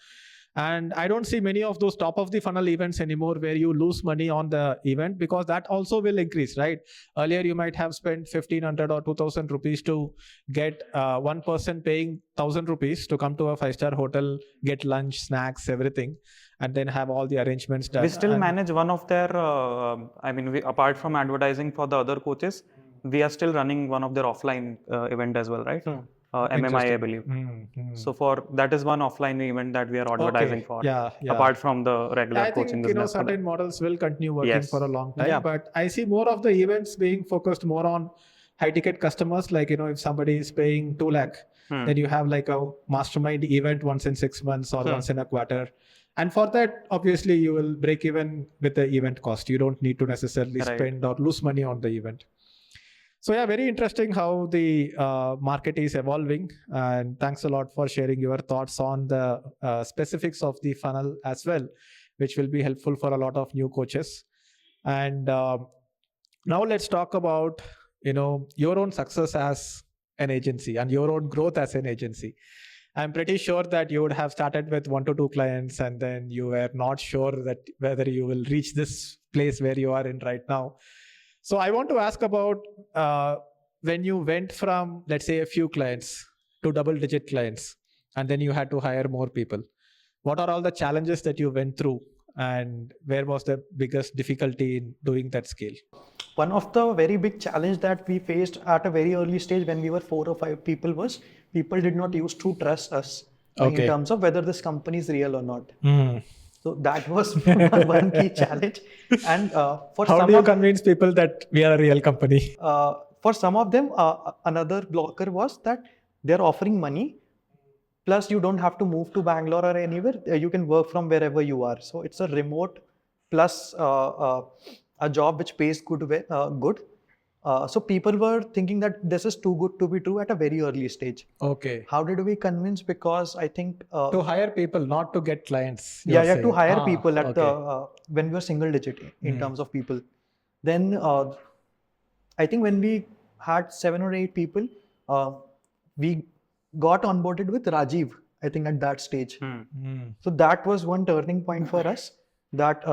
And I don't see many of those top of the funnel events anymore where you lose money on the event, because that also will increase, right? Earlier, you might have spent 1,500 or 2,000 rupees to get one person paying 1,000 rupees to come to a 5-star hotel, get lunch, snacks, everything, and then have all the arrangements done. We still manage one of their, apart from advertising for the other coaches, we are still running one of their offline event as well, right? MMI, I believe. So for that is one offline event that we are advertising for. Apart from the regular coaching business. I think certain models will continue working for a long time. But I see more of the events being focused more on high ticket customers. Like if somebody is paying 2 lakh, then you have like a mastermind event once in 6 months or once in a quarter. And for that, obviously, you will break even with the event cost. You don't need to necessarily spend or lose money on the event. So yeah, very interesting how the market is evolving, and thanks a lot for sharing your thoughts on the specifics of the funnel as well, which will be helpful for a lot of new coaches. And now let's talk about your own success as an agency and your own growth as an agency. I'm pretty sure that you would have started with 1 to 2 clients, and then you were not sure that whether you will reach this place where you are in right now. So I want to ask about when you went from, let's say, a few clients to double-digit clients, and then you had to hire more people. What are all the challenges that you went through, and where was the biggest difficulty in doing that scale? One of the very big challenge that we faced at a very early stage when we were 4 or 5 people was people did not used to trust us in terms of whether this company is real or not. So that was one key challenge. And for how some do you convince people that we are a real company? For some of them, another blocker was that they're offering money. Plus, you don't have to move to Bangalore or anywhere. You can work from wherever you are. So it's a remote plus a job which pays good. So people were thinking that this is too good to be true at a very early stage. Okay. How did we convince? Because I think to hire people, not to get clients. Yeah, to hire people at the when we were single digit in terms of people. Then I think when we had 7 or 8 people, we got onboarded with Rajiv, I think at that stage. So that was one turning point for us, that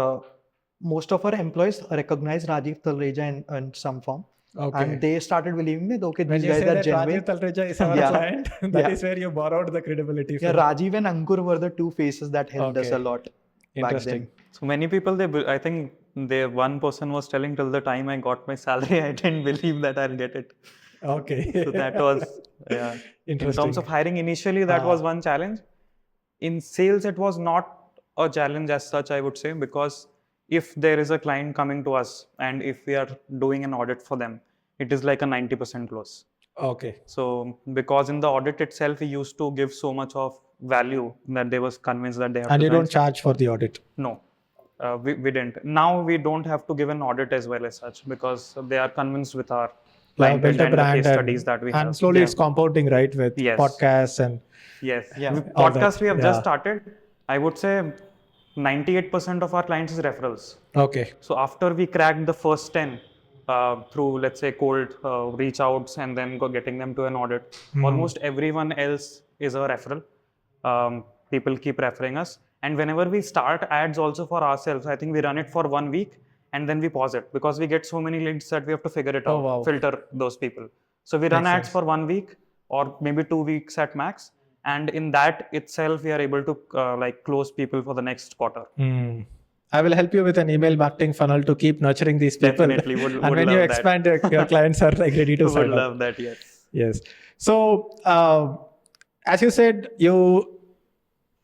most of our employees recognized Rajiv Talreja in some form. And they started believing me, okay, when these guys are genuine. Rajiv Talreja is our client, that is where you borrowed the credibility from. Rajiv and Ankur were the 2 faces that helped us a lot back then. So many people, I think one person was telling, till the time I got my salary, I didn't believe that I'll get it. Okay. So that was, in terms of hiring initially, that was one challenge. In sales, it was not a challenge as such, I would say, because if there is a client coming to us and if we are doing an audit for them, it is like a 90% close. Okay. So because in the audit itself, we used to give so much of value that they was convinced that they have and to. And you don't charge for the audit? No. We didn't. Now we don't have to give an audit as well as such, because they are convinced with our client and the case studies that we have. And slowly it's compounding, right, with podcasts and... Podcast we have just started. I would say 98% of our clients is referrals. Okay. So after we cracked the first 10 through, let's say, cold reach outs and then getting them to an audit, almost everyone else is a referral. People keep referring us. And whenever we start ads also for ourselves, I think we run it for 1 week and then we pause it, because we get so many leads that we have to figure it out, filter those people. So we run ads for 1 week or maybe 2 weeks at max. And in that itself, we are able to close people for the next quarter. I will help you with an email marketing funnel to keep nurturing these people. Definitely. Would and when you expand, your clients are ready to sign up. Would love that, yes. Yes. So, as you said, you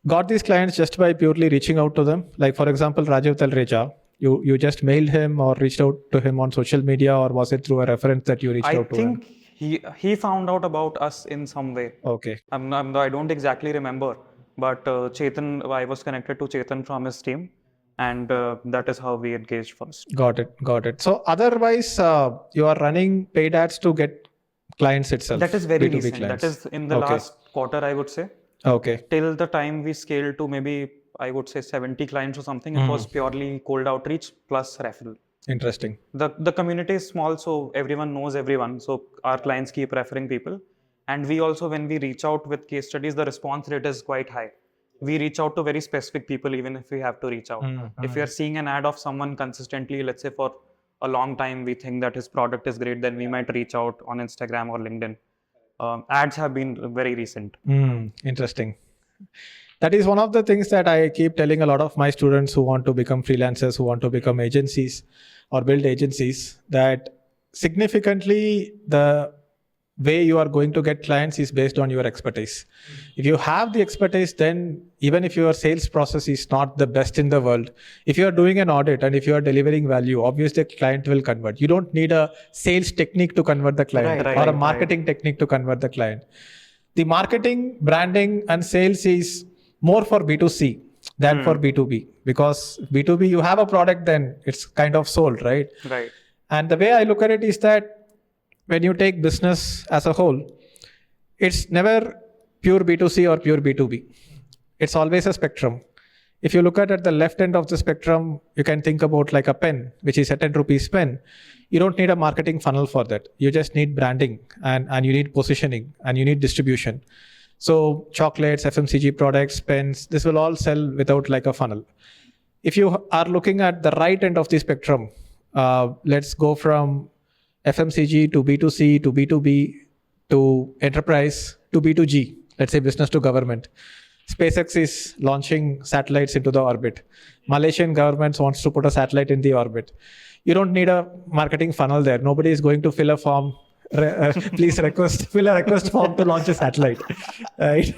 got these clients just by purely reaching out to them. Like, for example, Rajiv Talreja, you just mailed him or reached out to him on social media, or was it through a reference that you reached out to him? I think he found out about us in some way. Okay. I don't exactly remember, but Chetan, I was connected to Chetan from his team, and that is how we engaged first. Got it. So otherwise, you are running paid ads to get clients itself. That is very B2B recent. clients. That is in the last quarter, I would say. Okay. Till the time we scaled to maybe, I would say 70 clients or something, it was purely cold outreach plus referral. Interesting. The community is small, so everyone knows everyone. So our clients keep referring people. And we also, when we reach out with case studies, the response rate is quite high. We reach out to very specific people, even if we have to reach out. If we are seeing an ad of someone consistently, let's say for a long time, we think that his product is great, then we might reach out on Instagram or LinkedIn. Ads have been very recent. Interesting. That is one of the things that I keep telling a lot of my students who want to become freelancers, who want to become agencies or build agencies, that significantly the way you are going to get clients is based on your expertise. If you have the expertise, then even if your sales process is not the best in the world, if you are doing an audit and if you are delivering value, obviously the client will convert. You don't need a sales technique to convert the client or a marketing technique to convert the client. The marketing, branding and sales is more for B2C than for B2B, because B2B, you have a product, then it's kind of sold, right? Right. And the way I look at it is that when you take business as a whole, it's never pure B2C or pure B2B. It's always a spectrum. If you look at the left end of the spectrum, you can think about like a pen, which is a 10 rupees pen. You don't need a marketing funnel for that. You just need branding and you need positioning and you need distribution. So chocolates, FMCG products, pens, this will all sell without like a funnel. If you are looking at the right end of the spectrum, let's go from FMCG to B2C to B2B to enterprise to B2G, let's say business to government. SpaceX is launching satellites into the orbit. Malaysian government wants to put a satellite in the orbit. You don't need a marketing funnel there. Nobody is going to fill a form. Please fill a request form to launch a satellite. Right?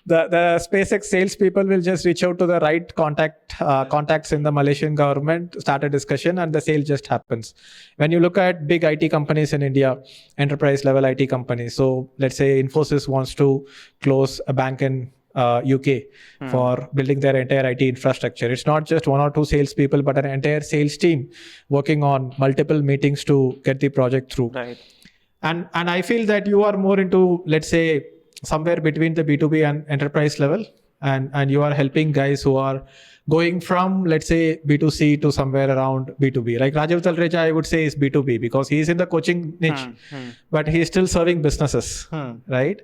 The SpaceX salespeople will just reach out to the right contacts in the Malaysian government, start a discussion, and the sale just happens. When you look at big IT companies in India, enterprise level IT companies, so let's say Infosys wants to close a bank in UK for building their entire IT infrastructure. It's not just one or two salespeople, but an entire sales team working on multiple meetings to get the project through. Right. And I feel that you are more into, let's say, somewhere between the B2B and enterprise level, and you are helping guys who are going from, let's say, B2C to somewhere around B2B. Like Rajiv Talreja, I would say, is B2B because he's in the coaching niche, but he's still serving businesses, right?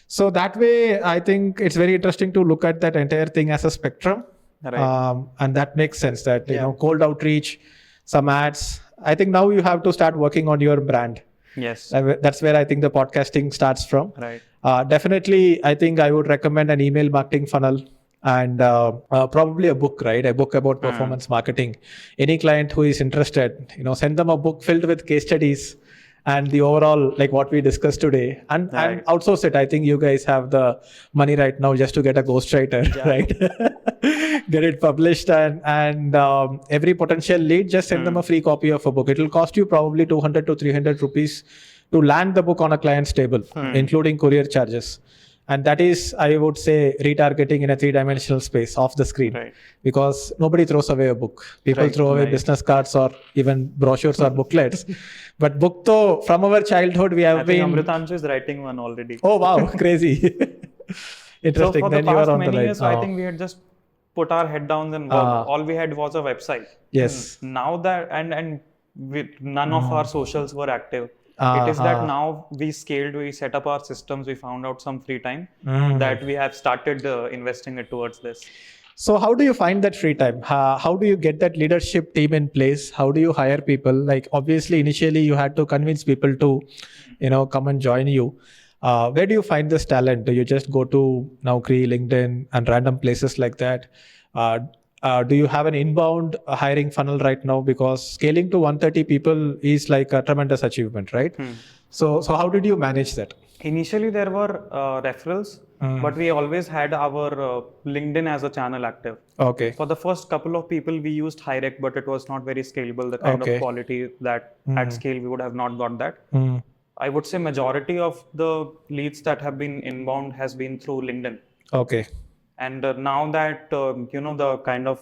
So that way, I think it's very interesting to look at that entire thing as a spectrum. Right. And that makes sense that, you know, cold outreach, some ads. I think now you have to start working on your brand. Yes. That's where I think the podcasting starts from. Right. Definitely, I think I would recommend an email marketing funnel and probably a book, right? A book about performance marketing. Any client who is interested, you know, send them a book filled with case studies and the overall, like what we discussed today, and outsource it. I think you guys have the money right now just to get a ghostwriter, right? Get it published, and every potential lead, just send them a free copy of a book. It will cost you probably 200 to 300 rupees to land the book on a client's table, including courier charges. And that is, I would say, retargeting in a 3-dimensional space off the screen, because nobody throws away a book. People throw away business cards or even brochures or booklets. But book though, from our childhood, we have been... Amritanshu is writing one already. Oh, wow. Crazy. Interesting. So for then the you past are on the many line. years, I think we had just put our head down and work. All we had was a website. Yes. Now that, and none of our socials were active. It is that now we scaled, we set up our systems, we found out some free time that we have started investing it towards this. So how do you find that free time? How do you get that leadership team in place? How do you hire people? Like obviously initially you had to convince people to, you know, come and join you. Where do you find this talent? Do you just go to Naukri, LinkedIn and random places like that? Do you have an inbound hiring funnel right now? Because scaling to 130 people is like a tremendous achievement, right? So how did you manage that? Initially, there were referrals, but we always had our LinkedIn as a channel active. Okay. For the first couple of people, we used Hirect, but it was not very scalable. The kind of quality that at scale, we would have not got that. I would say majority of the leads that have been inbound has been through LinkedIn. Okay. And now that, you know, the kind of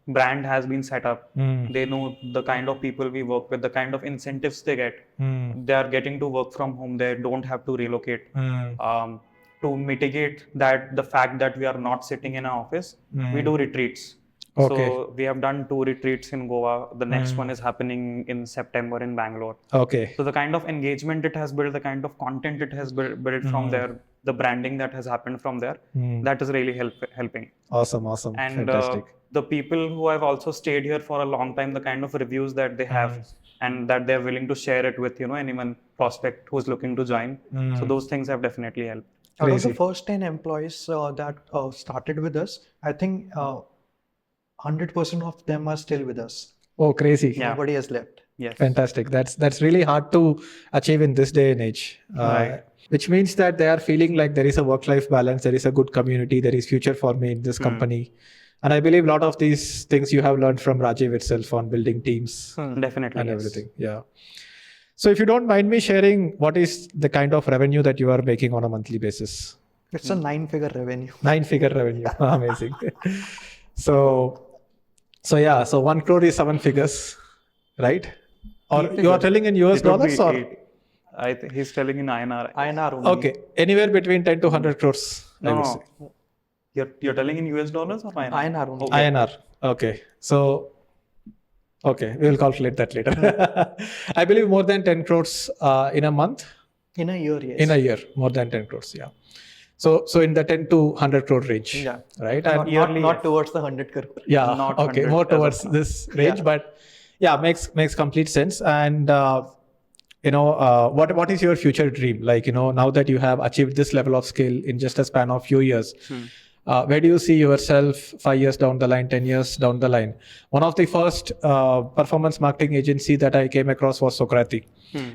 brand has been set up, they know the kind of people we work with, the kind of incentives they get. They are getting to work from home. They don't have to relocate. To mitigate that, the fact that we are not sitting in an office, we do retreats. Okay. So we have done 2 retreats in Goa. The next one is happening in September in Bangalore. Okay. So the kind of engagement it has built, the kind of content it has built from there, the branding that has happened from there, that is really helping. Awesome. And Fantastic. The people who have also stayed here for a long time, the kind of reviews that they have and that they're willing to share it with, you know, anyone prospect who's looking to join. So those things have definitely helped. Out of the first 10 employees that started with us, I think 100% of them are still with us. Oh, crazy. Yeah. Nobody has left. Yes. Fantastic. That's really hard to achieve in this day and age. Which means that they are feeling like there is a work-life balance, there is a good community, there is future for me in this company. And I believe a lot of these things you have learned from Rajiv itself on building teams. Definitely. And everything. Yeah. So if you don't mind me sharing, what is the kind of revenue that you are making on a monthly basis? It's a 9-figure revenue. 9-figure revenue. Amazing. So 1 crore is 7 figures, right? Or you are telling in US dollars or? I think he's telling in INR. INR only. Okay. Anywhere between 10 to 100 crores, I would say. You're telling in US dollars or INR? INR only. Okay. INR. Okay. So, okay. We will calculate that later. I believe more than 10 crores in a month. In a year, yes. In a year, more than 10 crores. Yeah. So in the 10 to 100 crore range, Yeah. right? Not, And yearly, not yes. towards the 100 crore. yeah, not okay, 100 more as of towards now. this range, Yeah. but yeah, makes complete sense. And what is your future dream? Like, now that you have achieved this level of scale in just a span of few years, where do you see yourself 5 years down the line, 10 years down the line? One of the first performance marketing agency that I came across was Socrates.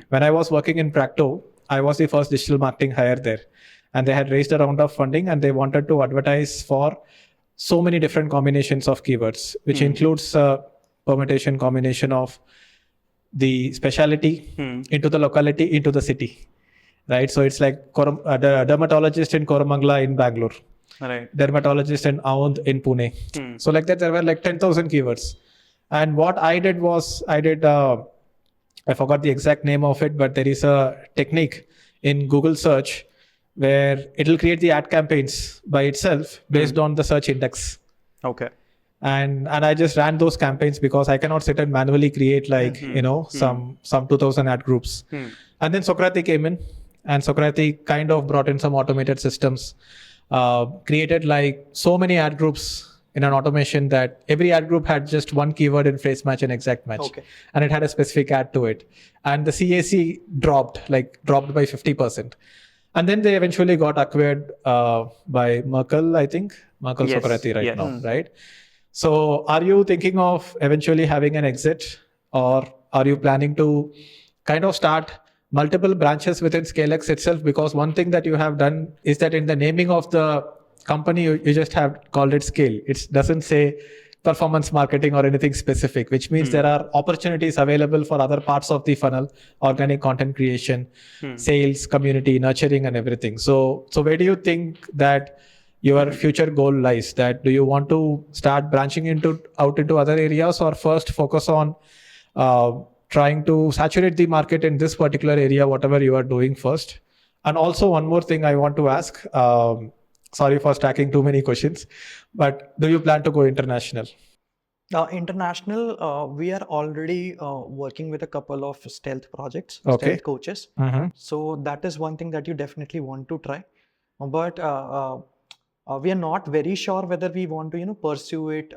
When I was working in Practo, I was the first digital marketing hire there, and they had raised a round of funding, and they wanted to advertise for so many different combinations of keywords, which includes permutation combination of the specialty into the locality into the city, right? So it's like the dermatologist in Koramangala in Bangalore, Right. dermatologist in Aund in Pune. So like that, there were like 10,000 keywords. And what I did was, I forgot the exact name of it, but there is a technique in Google search where it'll create the ad campaigns by itself based on the search index. Okay. And I just ran those campaigns because I cannot sit and manually create like some 2,000 ad groups. And then Socrates came in, and Socrates kind of brought in some automated systems, created like so many ad groups in an automation that every ad group had just one keyword in phrase match and exact match. Okay. And it had a specific ad to it. And the CAC dropped by 50%. And then they eventually got acquired by Merkle, I think. Merkle Yes. Socrates right Yes. now, right? So are you thinking of eventually having an exit, or are you planning to kind of start multiple branches within ScaleX itself? Because one thing that you have done is that in the naming of the company, you just have called it Scale. It doesn't say performance marketing or anything specific, which means there are opportunities available for other parts of the funnel, organic content creation, sales, community, nurturing, and everything. So where do you think that your future goal lies? That do you want to start branching out into other areas, or first focus on trying to saturate the market in this particular area, whatever you are doing first? And also one more thing I want to ask, sorry for stacking too many questions, but do you plan to go international? International, we are already working with a couple of stealth projects, Okay. stealth coaches. So that is one thing that you definitely want to try. But we are not very sure whether we want to, pursue it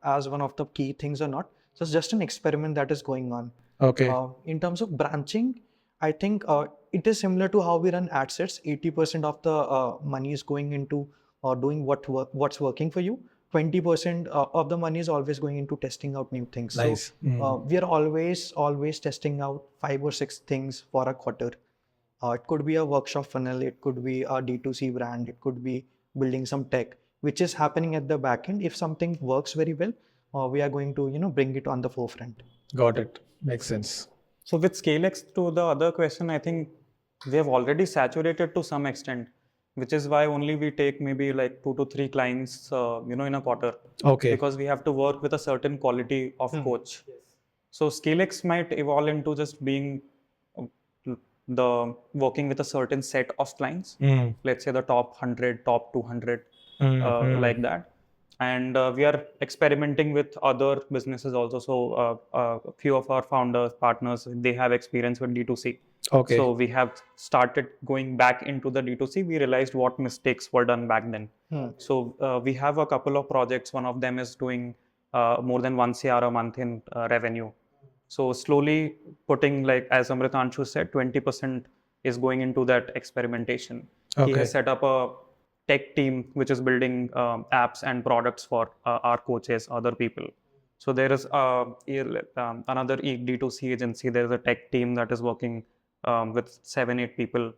as one of the key things or not. So it's just an experiment that is going on. Okay. In terms of branching, I think it is similar to how we run ad sets. 80% of the money is going into doing what's working for you. 20% of the money is always going into testing out new things. Nice. So we are always testing out 5 or 6 things for a quarter. It could be a workshop funnel, it could be a D2C brand, it could be building some tech, which is happening at the back end. If something works very well, we are going to bring it on the forefront. Got it. Makes sense. So with ScaleX, to the other question, I think we have already saturated to some extent, which is why only we take maybe like 2 to 3 clients, in a quarter. Okay. Because we have to work with a certain quality of coach. So ScaleX might evolve into just being working with a certain set of clients. Let's say the top 100, top 200, like that. And we are experimenting with other businesses also. So a few of our founders, partners, they have experience with D2C. Okay. So we have started going back into the D2C. We realized what mistakes were done back then. So we have a couple of projects. One of them is doing more than 1 CR a month in revenue. So slowly putting, like as Amritanshu said, 20% is going into that experimentation. Okay. He has set up a tech team which is building apps and products for our coaches, other people. So there is another D2C agency. There is a tech team that is working with 7-8 people.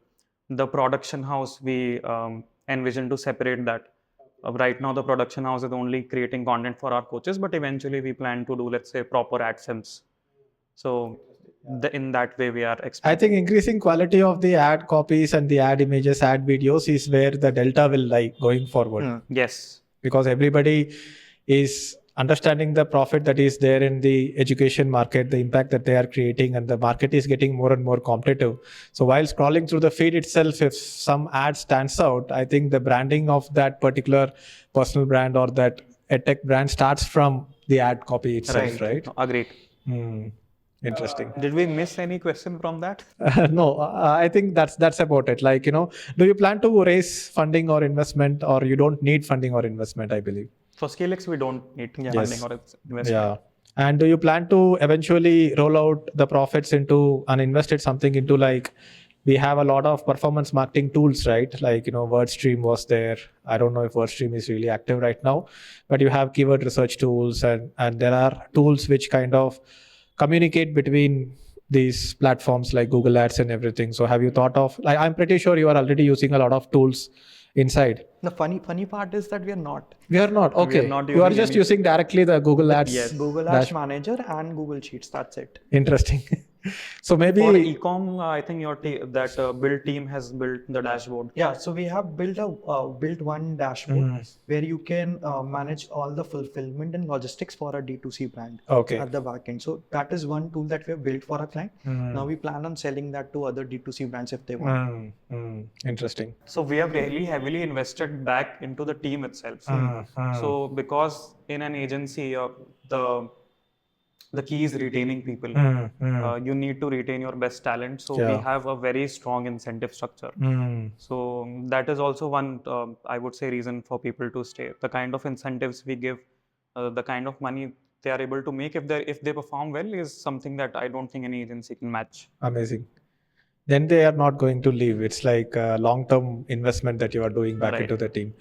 The production house, we envision to separate that. Right now, the production house is only creating content for our coaches, but eventually we plan to do, let's say, proper AdSense. So in that way, we are expecting. I think increasing quality of the ad copies and the ad images, ad videos is where the delta will lie going forward. Yes. Because everybody is understanding the profit that is there in the education market, the impact that they are creating, and the market is getting more and more competitive. So while scrolling through the feed itself, if some ad stands out, I think the branding of that particular personal brand or that edtech brand starts from the ad copy itself, right? Agreed. Interesting. Did we miss any question from that? No, I think that's about it. Like, do you plan to raise funding or investment, or you don't need funding or investment, I believe? For ScaleX, we don't need funding Yes. or investment. Yeah. And do you plan to eventually roll out the profits into and invested something into, like, we have a lot of performance marketing tools, right? Like, WordStream was there. I don't know if WordStream is really active right now, but you have keyword research tools, and there are tools which kind of communicate between these platforms like Google Ads and everything. So have you thought of, like, I'm pretty sure you are already using a lot of tools inside. The funny part is that we are not. We are not. Okay. not You are using just any- using directly the Google Ads. Yes. Google Ads Manager and Google Sheets. That's it. Interesting. So maybe For ecom, I think your build team has built the dashboard. Yeah, so we have built one dashboard where you can manage all the fulfillment and logistics for a D2C brand at the back end. So that is one tool that we have built for a client. Now we plan on selling that to other D2C brands if they want. Interesting. So we have really heavily invested back into the team itself. So because in an agency, the key is retaining people. You need to retain your best talent. So we have a very strong incentive structure. So that is also one, I would say, reason for people to stay. The kind of incentives we give, the kind of money they are able to make if they perform well is something that I don't think any agency can match. Amazing. Then they are not going to leave. It's like a long-term investment that you are doing back into the team.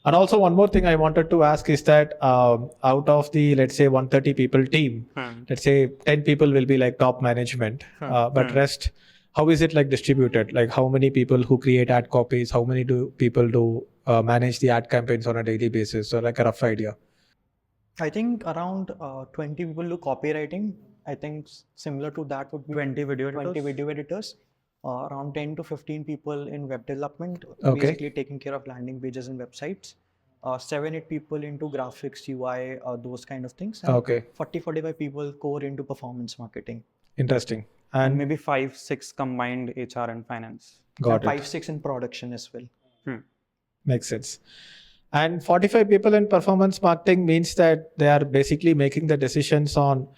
And also one more thing I wanted to ask is that out of the, let's say, 130 people team, let's say 10 people will be like top management, but rest, how is it like distributed? Like how many people who create ad copies, how many people do manage the ad campaigns on a daily basis? So like a rough idea. I think around 20 people do copywriting. I think similar to that would be 20 video editors. Around 10 to 15 people in web development, basically taking care of landing pages and websites. 7-8 people into graphics, UI, those kind of things. And 40-45 people core into performance marketing. Interesting. And maybe 5-6 combined HR and finance. Got it. 5-6 in production as well. Makes sense. And 45 people in performance marketing means that they are basically making the decisions on,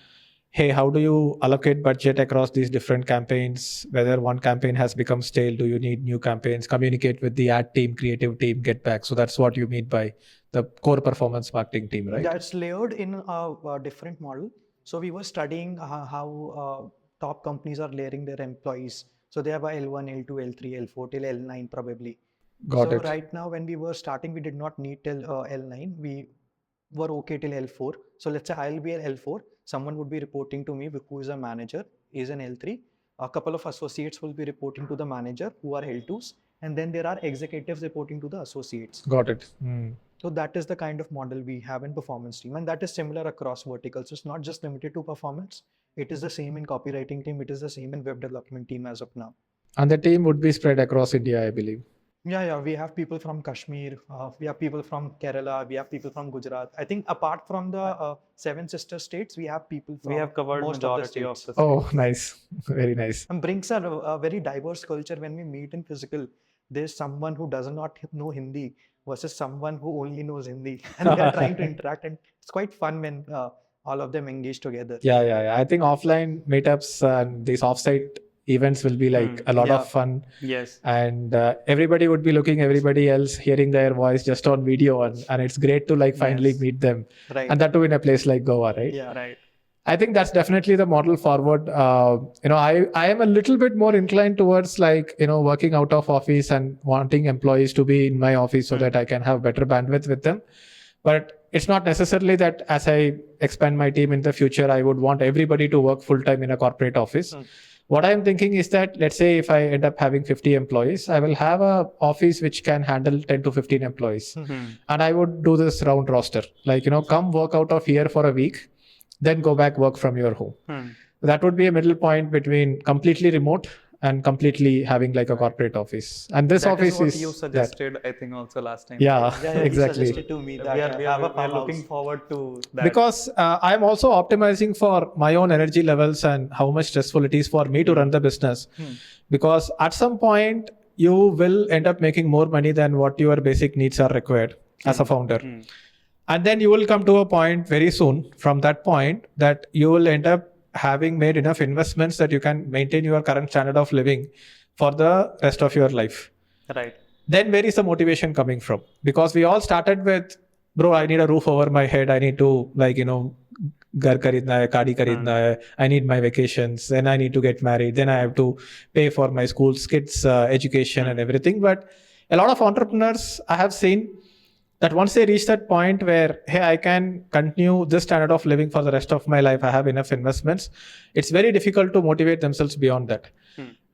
hey, how do you allocate budget across these different campaigns? Whether one campaign has become stale, do you need new campaigns? Communicate with the ad team, creative team, get back. So that's what you mean by the core performance marketing team, right? That's layered in a different model. So we were studying how top companies are layering their employees. So they have a L1, L2, L3, L4 till L9 probably. Got it. So right now when we were starting, we did not need till L9. We were okay till L4. So let's say I'll be at L4. Someone would be reporting to me who is a manager, is an L3. A couple of associates will be reporting to the manager who are L2s. And then there are executives reporting to the associates. Got it. So that is the kind of model we have in performance team. And that is similar across verticals. It's not just limited to performance. It is the same in copywriting team. It is the same in web development team as of now. And the team would be spread across India, I believe. Yeah. We have people from Kashmir. We have people from Kerala. We have people from Gujarat. I think apart from the 7 sister states, we have people from we have covered most majority of the states. Oh, nice. Very nice. And brings a very diverse culture when we meet in physical. There's someone who does not know Hindi versus someone who only knows Hindi. And we are trying to interact. And it's quite fun when all of them engage together. Yeah. I think offline meetups and these offsite events will be like a lot of fun. Yes. And everybody would be looking everybody else, hearing their voice just on video, and it's great to like finally meet them. Right. And that too in a place like Goa, right? Yeah. Right. I think that's definitely the model forward. I am a little bit more inclined towards like, working out of office and wanting employees to be in my office so that I can have better bandwidth with them. But it's not necessarily that as I expand my team in the future, I would want everybody to work full time in a corporate office. What I'm thinking is that, let's say if I end up having 50 employees, I will have a office which can handle 10 to 15 employees. And I would do this round roster, like, come work out of here for a week, then go back work from your home. That would be a middle point between completely remote and completely having like a corporate office. And this office is what you suggested, I think, also last time. Yeah, exactly. exactly. Suggested to me that We are looking forward to that. Because I'm also optimizing for my own energy levels and how much stressful it is for me to run the business. Because at some point, you will end up making more money than what your basic needs are required as a founder. And then you will come to a point very soon from that point that you will end up having made enough investments that you can maintain your current standard of living for the rest of your life. Right. Then where is the motivation coming from? Because we all started with, bro, I need a roof over my head. I need to घर खरीदना है, गाड़ी खरीदना है, I need my vacations, then I need to get married, then I have to pay for my school's kids' education and everything. But a lot of entrepreneurs I have seen that once they reach that point where, hey, I can continue this standard of living for the rest of my life, I have enough investments, it's very difficult to motivate themselves beyond that.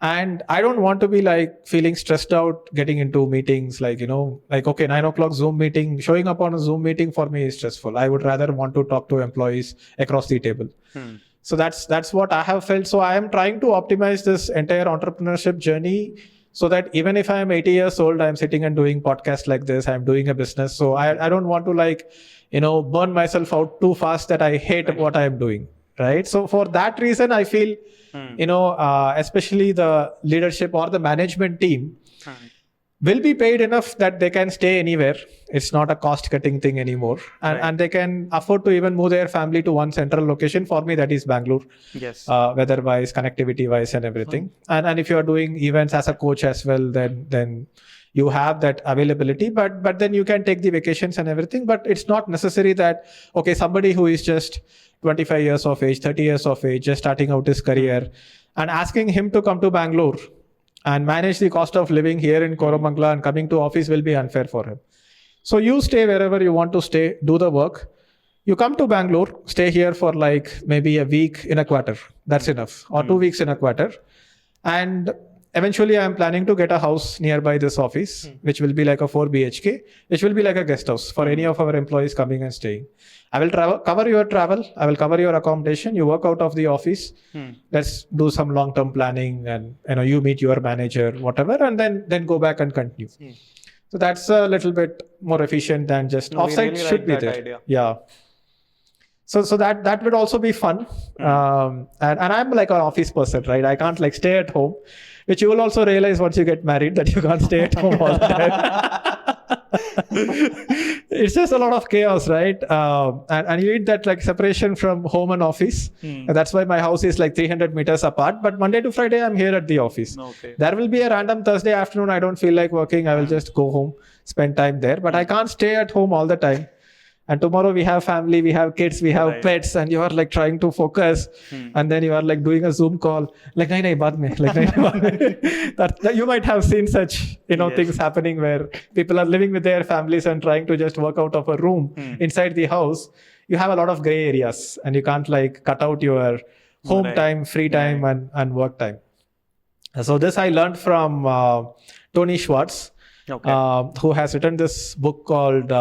And I don't want to be like feeling stressed out getting into meetings like, okay, 9 o'clock Zoom meeting, showing up on a Zoom meeting for me is stressful. I would rather want to talk to employees across the table. So that's what I have felt. So I am trying to optimize this entire entrepreneurship journey so that even if I am 80 years old, I'm sitting and doing podcasts like this, I'm doing a business. So I don't want to burn myself out too fast that I hate what I am doing. Right. So for that reason, I feel, especially the leadership or the management team will be paid enough that they can stay anywhere. It's not a cost cutting thing anymore. And they can afford to even move their family to one central location. For me, that is Bangalore. Yes. Weather wise, connectivity wise and everything. And if you are doing events as a coach as well, then you have that availability, but then you can take the vacations and everything. But it's not necessary that, okay, somebody who is just 25 years of age, 30 years of age, just starting out his career, and asking him to come to Bangalore and manage the cost of living here in Koramangala and coming to office will be unfair for him. So you stay wherever you want to stay, do the work. You come to Bangalore, stay here for like maybe a week in a quarter. That's enough. Or 2 weeks in a quarter. And eventually I'm planning to get a house nearby this office, which will be like a 4 BHK, which will be like a guest house for any of our employees coming and staying. I will cover your travel. I will cover your accommodation. You work out of the office. Let's do some long-term planning and you meet your manager, whatever, and then go back and continue. So that's a little bit more efficient than just offsite really should be that there. idea. Yeah. So that would also be fun. And I'm like an office person, right? I can't like stay at home, which you will also realize once you get married that you can't stay at home all the time. It's just a lot of chaos, right? And you need that like separation from home and office. And that's why my house is like 300 meters apart. But Monday to Friday, I'm here at the office. Okay. There will be a random Thursday afternoon. I don't feel like working. I will just go home, spend time there. But I can't stay at home all the time. And tomorrow we have family, we have kids, we have pets, and you are like trying to focus, and then you are like doing a Zoom call, like nahi, baad mein. That you might have seen such things happening where people are living with their families and trying to just work out of a room inside the house. You have a lot of gray areas, and you can't like cut out your home time, free time, and work time. So this I learned from Tony Schwartz, who has written this book called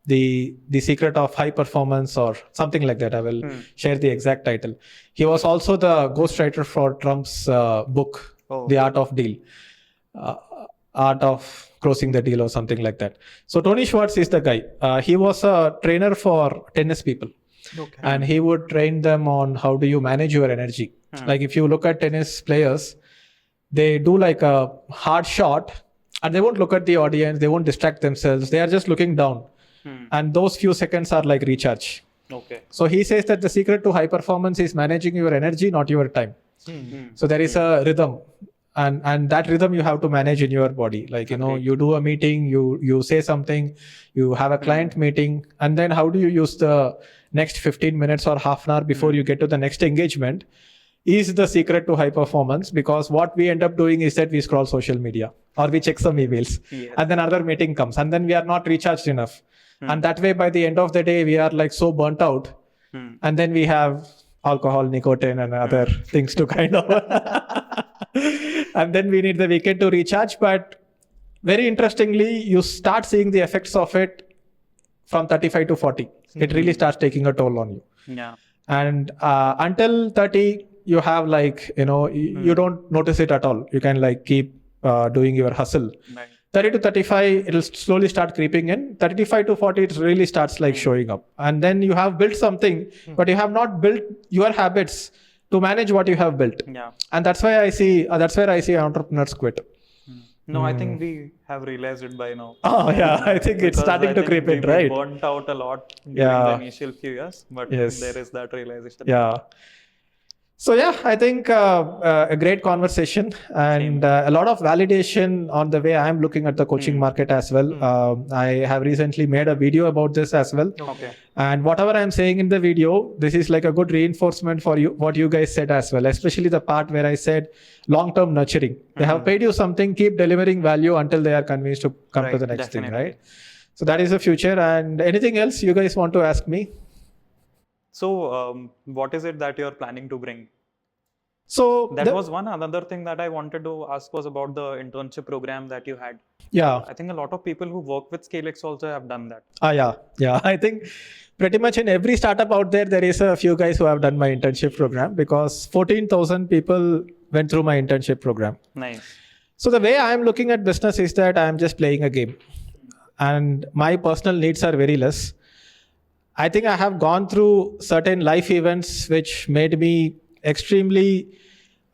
The Secret of High Performance or something like that. I will share the exact title. He was also the ghostwriter for Trump's book, The Art of Deal, Art of Closing the Deal or something like that. So Tony Schwartz is the guy. He was a trainer for tennis people. Okay. And he would train them on how do you manage your energy. Like if you look at tennis players, they do like a hard shot and they won't look at the audience. They won't distract themselves. They are just looking down. And those few seconds are like recharge. Okay. So he says that the secret to high performance is managing your energy, not your time. So there is a rhythm, and that rhythm you have to manage in your body. Like you do a meeting, you say something, you have a client meeting, and then how do you use the next 15 minutes or half an hour before you get to the next engagement is the secret to high performance. Because what we end up doing is that we scroll social media or we check some emails, and then another meeting comes, and then we are not recharged enough. And that way, by the end of the day, we are like so burnt out. And then we have alcohol, nicotine, and other things to kind of. And then we need the weekend to recharge. But very interestingly, you start seeing the effects of it from 35 to 40. It really starts taking a toll on you. Yeah. And until 30, you have like, you don't notice it at all. You can like keep doing your hustle. Right. 30 to 35, it'll slowly start creeping in. 35 to 40, it really starts like showing up. And then you have built something, but you have not built your habits to manage what you have built. Yeah. And that's why I see, that's where I see entrepreneurs quit. No, I think we have realized it by now. Oh yeah, I think it's starting to creep in, right? We burnt out a lot during the initial few years, but there is that realization. Yeah. So yeah, I think a great conversation and a lot of validation on the way I'm looking at the coaching market as well. I have recently made a video about this as well. Okay. And whatever I'm saying in the video, this is like a good reinforcement for you, what you guys said as well, especially the part where I said long-term nurturing. They have paid you something, keep delivering value until they are convinced to come to the next thing, right? So that is the future. And anything else you guys want to ask me? So what is it that you're planning to bring? So that was one. Another thing that I wanted to ask was about the internship program that you had. Yeah. I think a lot of people who work with ScaleX also have done that. Yeah. I think pretty much in every startup out there, there is a few guys who have done my internship program because 14,000 people went through my internship program. Nice. So the way I'm looking at business is that I'm just playing a game and my personal needs are very less. I think I have gone through certain life events which made me extremely,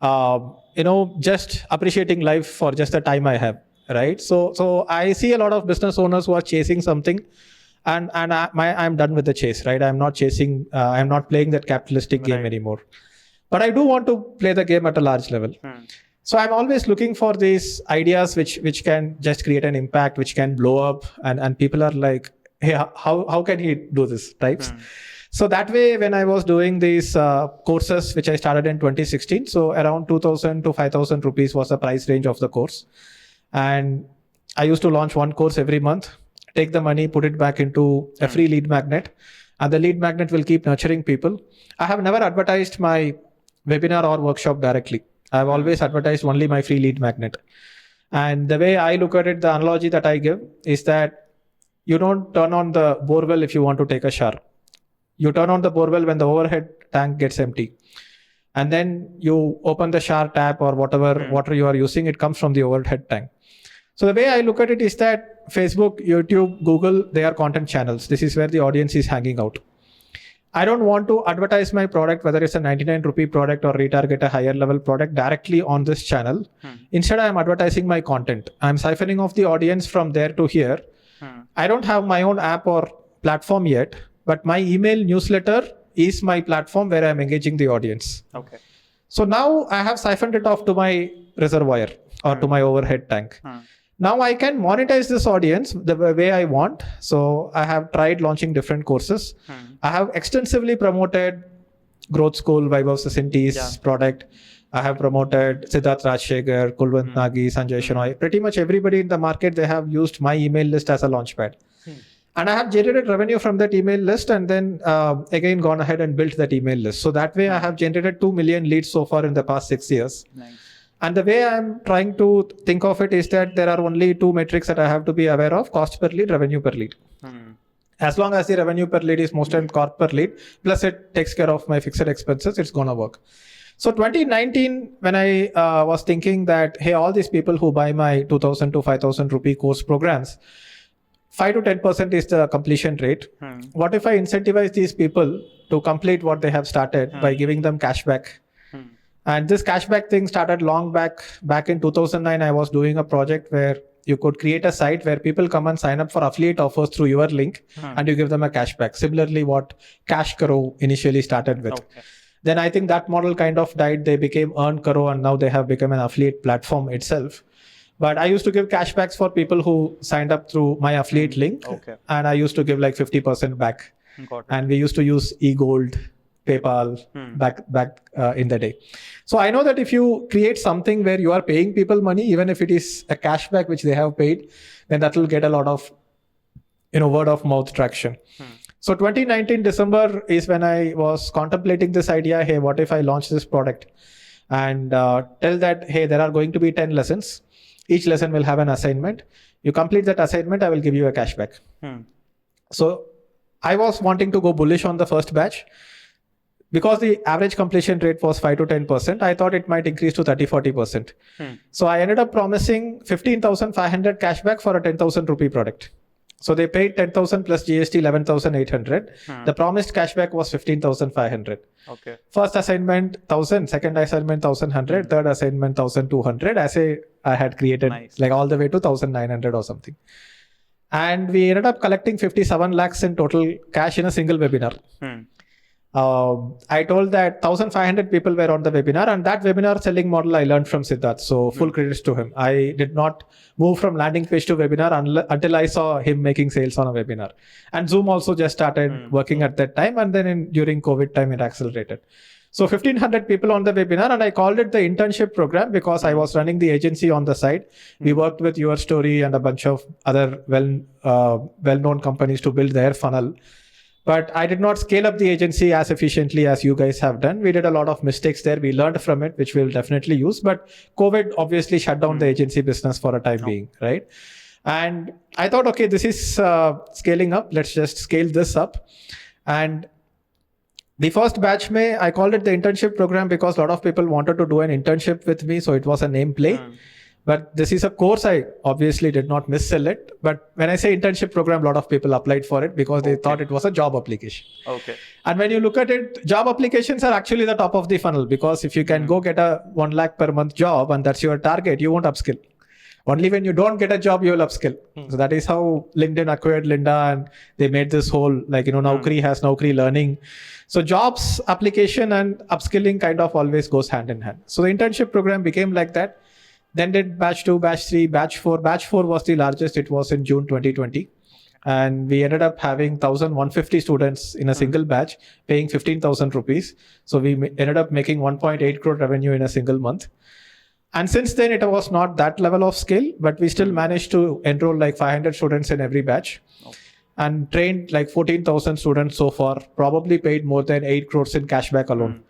just appreciating life for just the time I have, right? So I see a lot of business owners who are chasing something and I'm done with the chase, right? I'm not chasing, I'm not playing that capitalistic game anymore. But I do want to play the game at a large level. So I'm always looking for these ideas which can just create an impact, which can blow up and people are like, hey, how can he do this types? So that way, when I was doing these courses, which I started in 2016, so around 2,000 to 5,000 rupees was the price range of the course. And I used to launch one course every month, take the money, put it back into a free lead magnet, and the lead magnet will keep nurturing people. I have never advertised my webinar or workshop directly. I've always advertised only my free lead magnet. And the way I look at it, the analogy that I give is that you don't turn on the borewell if you want to take a shower. You turn on the borewell when the overhead tank gets empty. And then you open the shower tap or whatever water you are using, it comes from the overhead tank. So the way I look at it is that Facebook, YouTube, Google, they are content channels. This is where the audience is hanging out. I don't want to advertise my product, whether it's a 99 rupee product or retarget a higher level product directly on this channel. Instead, I'm advertising my content. I'm siphoning off the audience from there to here. I don't have my own app or platform yet, but my email newsletter is my platform where I'm engaging the audience. Okay. So now I have siphoned it off to my reservoir or to my overhead tank. Now I can monetize this audience the way I want. So I have tried launching different courses. I have extensively promoted Growth School, Vaibhav Sasinti's product. I have promoted Siddharth Rajshekhar, Kulwant Nagi, Sanjay Shenoy. Pretty much everybody in the market, they have used my email list as a launchpad. And I have generated revenue from that email list and then again gone ahead and built that email list. So that way I have generated 2 million leads so far in the past 6 years. Nice. And the way I'm trying to think of it is that there are only 2 metrics that I have to be aware of: cost per lead, revenue per lead. As long as the revenue per lead is most time cost per lead, plus it takes care of my fixed expenses, it's gonna work. So 2019, when I was thinking that, hey, all these people who buy my 2,000 to 5,000 rupee course programs, 5 to 10% is the completion rate. What if I incentivize these people to complete what they have started by giving them cashback? And this cashback thing started long back in 2009. I was doing a project where you could create a site where people come and sign up for affiliate offers through your link and you give them a cashback. Similarly, what Cash Karo initially started with. Then I think that model kind of died. They became Earn Karo and now they have become an affiliate platform itself. But I used to give cashbacks for people who signed up through my affiliate link. And I used to give like 50% back. And we used to use eGold, PayPal back in the day. So I know that if you create something where you are paying people money, even if it is a cashback which they have paid, then that will get a lot of word of mouth traction. So 2019 December is when I was contemplating this idea. Hey, what if I launch this product and tell that, hey, there are going to be 10 lessons. Each lesson will have an assignment. You complete that assignment, I will give you a cashback. So I was wanting to go bullish on the first batch. Because the average completion rate was 5 to 10%, I thought it might increase to 30-40%. So I ended up promising 15,500 cashback for a 10,000 rupee product. So they paid 10,000 plus GST 11,800. The promised cashback was 15,500. First assignment 1,000, second assignment 1,100, third assignment 1,200. As I had created like all the way to 1,900 or something. And we ended up collecting 57 lakhs in total cash in a single webinar. I told that 1,500 people were on the webinar, and that webinar selling model I learned from Siddharth. So full credits to him. I did not move from landing page to webinar until I saw him making sales on a webinar. And Zoom also just started working at that time, and then during COVID time it accelerated. So 1,500 people on the webinar, and I called it the internship program because I was running the agency on the side. We worked with Your Story and a bunch of other well-known companies to build their funnel. But I did not scale up the agency as efficiently as you guys have done. We did a lot of mistakes there. We learned from it, which we'll definitely use. But COVID obviously shut down the agency business for a time being, right? And I thought, okay, this is scaling up. Let's just scale this up. And the first batch I called it the internship program because a lot of people wanted to do an internship with me. So it was a name play. But this is a course. I obviously did not missell it. But when I say internship program, a lot of people applied for it because they thought it was a job application. Okay. And when you look at it, job applications are actually the top of the funnel because if you can go get a 1 lakh per month job and that's your target, you won't upskill. Only when you don't get a job, you will upskill. So that is how LinkedIn acquired Lynda and they made this whole, Naukri has Naukri learning. So jobs, application and upskilling kind of always goes hand in hand. So the internship program became like that. Then did batch 2, batch 3, batch 4. Batch 4 was the largest. It was in June 2020. And we ended up having 1,150 students in a single batch, paying 15,000 rupees. So we ended up making 1.8 crore revenue in a single month. And since then, it was not that level of scale, but we still managed to enroll like 500 students in every batch and trained like 14,000 students so far, probably paid more than 8 crores in cashback alone.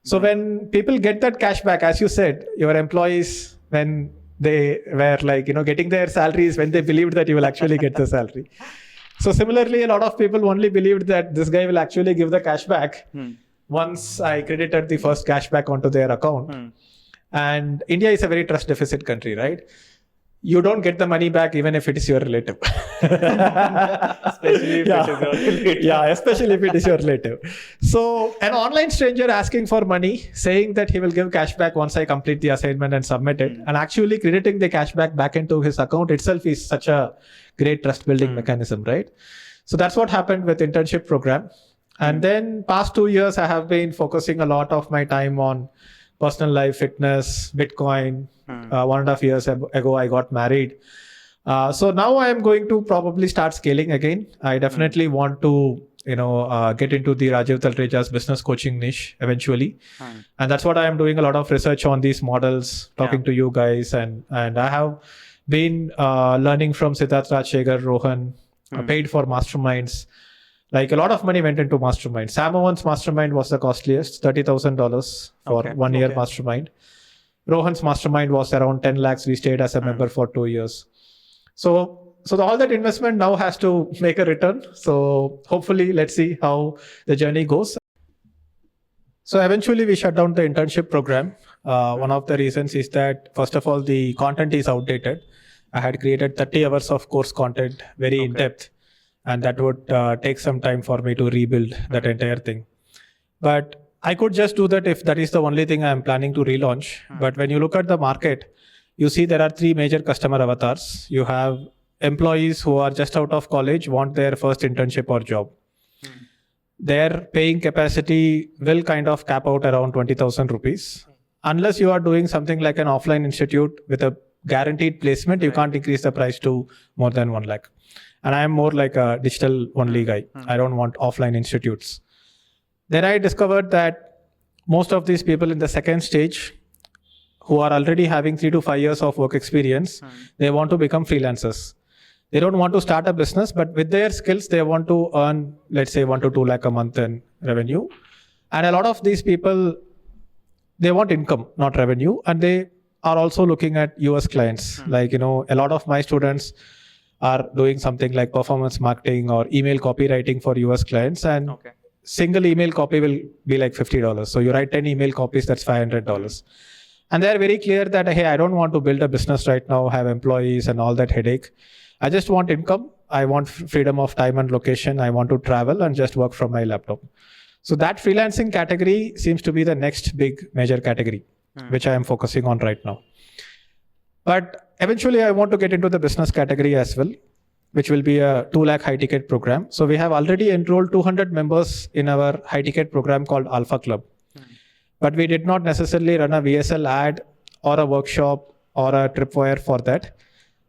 So when people get that cashback, as you said, your employees, when they were getting their salaries, when they believed that you will actually get the salary. So similarly, a lot of people only believed that this guy will actually give the cashback once I credited the first cashback onto their account. And India is a very trust deficit country, right? You don't get the money back even if it is your relative. Especially if it is your relative. Yeah, especially if it is your relative. So an online stranger asking for money, saying that he will give cash back once I complete the assignment and submit it, and actually crediting the cash back into his account itself is such a great trust building mechanism, right? So that's what happened with internship program. And then past 2 years, I have been focusing a lot of my time on personal life, fitness, Bitcoin. 1.5 years ago, I got married. So now I am going to probably start scaling again. I definitely want to, get into the Rajiv Talreja's business coaching niche eventually. And that's what I am doing a lot of research on these models, talking to you guys. And I have been learning from Siddharth Rajshekhar, Rohan, paid for masterminds. Like a lot of money went into mastermind. Sam Owen's mastermind was the costliest, $30,000 for 1 year mastermind. Rohan's mastermind was around 10 lakhs. We stayed as a member for 2 years. So all that investment now has to make a return. So hopefully, let's see how the journey goes. So eventually we shut down the internship program. One of the reasons is that, first of all, the content is outdated. I had created 30 hours of course content, very in depth. And that would take some time for me to rebuild that entire thing. But I could just do that if that is the only thing I'm planning to relaunch. But when you look at the market, you see there are 3 major customer avatars. You have employees who are just out of college, want their first internship or job. Their paying capacity will kind of cap out around 20,000 rupees. Unless you are doing something like an offline institute with a guaranteed placement, you can't increase the price to more than 1 lakh. And I am more like a digital only guy. I don't want offline institutes. Then I discovered that most of these people in the second stage who are already having 3 to 5 years of work experience, they want to become freelancers. They don't want to start a business, but with their skills, they want to earn, let's say 1 to 2 lakh a month in revenue. And a lot of these people, they want income, not revenue. And they are also looking at US clients. Like, a lot of my students are doing something like performance marketing or email copywriting for US clients. And single email copy will be like $50. So you write 10 email copies, that's $500. And they're very clear that, hey, I don't want to build a business right now, have employees and all that headache. I just want income. I want freedom of time and location. I want to travel and just work from my laptop. So that freelancing category seems to be the next big major category, which I am focusing on right now. But eventually I want to get into the business category as well. which will be a 2 lakh high ticket program. So we have already enrolled 200 members in our high ticket program called Alpha Club. But we did not necessarily run a VSL ad or a workshop or a tripwire for that.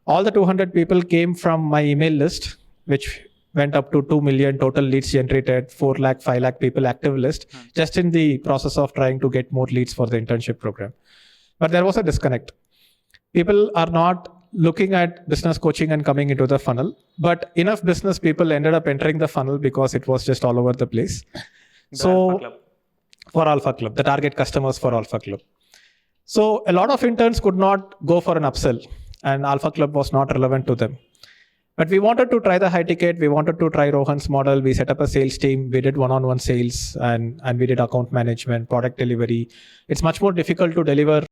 All the 200 people came from my email list, which went up to 2 million total leads generated, 4 lakh, 5 lakh people active list, just in the process of trying to get more leads for the internship program. But there was a disconnect. People are not looking at business coaching and coming into the funnel, but enough business people ended up entering the funnel because it was just all over the place. For Alpha Club, the target customers for Alpha Club. So a lot of interns could not go for an upsell, and Alpha Club was not relevant to them. But we wanted to try the high ticket. We wanted to try Rohan's model. We set up a sales team. We did one-on-one sales and we did account management, product delivery. It's much more difficult to deliver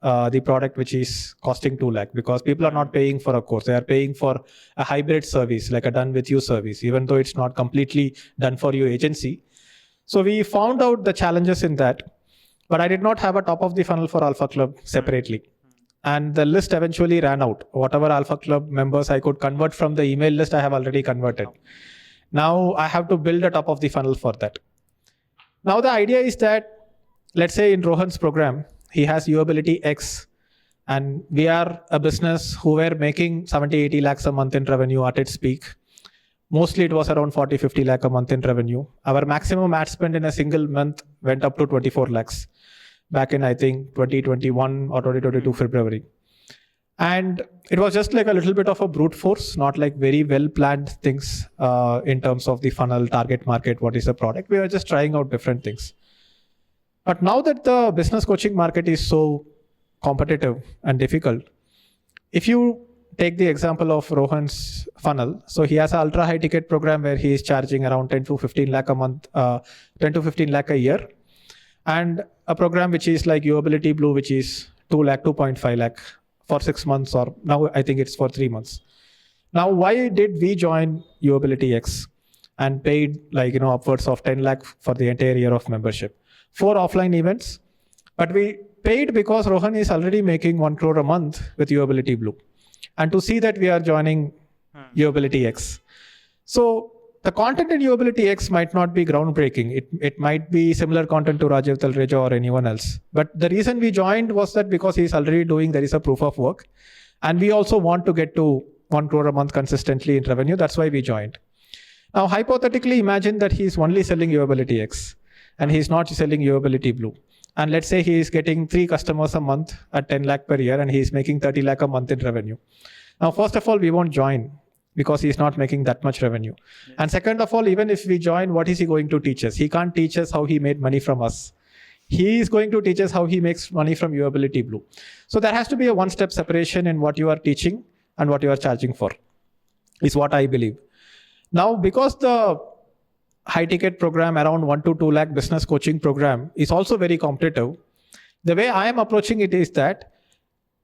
the product which is costing 2 lakh because people are not paying for a course. They are paying for a hybrid service, like a done with you service, even though it's not completely done for you agency. So we found out the challenges in that, but I did not have a top of the funnel for Alpha Club separately. And the list eventually ran out. Whatever Alpha Club members I could convert from the email list, I have already converted. Now I have to build a top of the funnel for that. Now the idea is that, let's say in Rohan's program, he has Usability X, and we are a business who were making 70-80 lakhs a month in revenue at its peak. Mostly it was around 40-50 lakh a month in revenue. Our maximum ad spend in a single month went up to 24 lakhs back in, I think, 2021 or 2022 February. And it was just like a little bit of a brute force, not like very well planned things in terms of the funnel, target market, what is the product. We were just trying out different things. But now that the business coaching market is so competitive and difficult, if you take the example of Rohan's funnel, so he has an ultra high ticket program where he is charging around 10 to 15 lakh a month, 10 to 15 lakh a year, and a program which is like Usability Blue, which is 2 lakh, 2.5 lakh for 6 months, or now I think it's for 3 months. Now, why did we join Usability X and paid upwards of 10 lakh for the entire year of membership? 4 offline events, but we paid because Rohan is already making 1 crore a month with Usability Blue. And to see that we are joining Usability X. So the content in Usability X might not be groundbreaking. It might be similar content to Rajiv Talreja or anyone else. But the reason we joined was that because he's already doing, there is a proof of work. And we also want to get to 1 crore a month consistently in revenue. That's why we joined. Now, hypothetically, imagine that he's only selling Usability X and he's not selling Usability Blue. And let's say he is getting 3 customers a month at 10 lakh per year and he's making 30 lakh a month in revenue. Now, first of all, we won't join because he's not making that much revenue. Yes. And second of all, even if we join, what is he going to teach us? He can't teach us how he made money from us. He is going to teach us how he makes money from Usability Blue. So there has to be a one-step separation in what you are teaching and what you are charging for, is what I believe. Now, because the high ticket program around 1 to 2 lakh business coaching program is also very competitive, the way I am approaching it is that,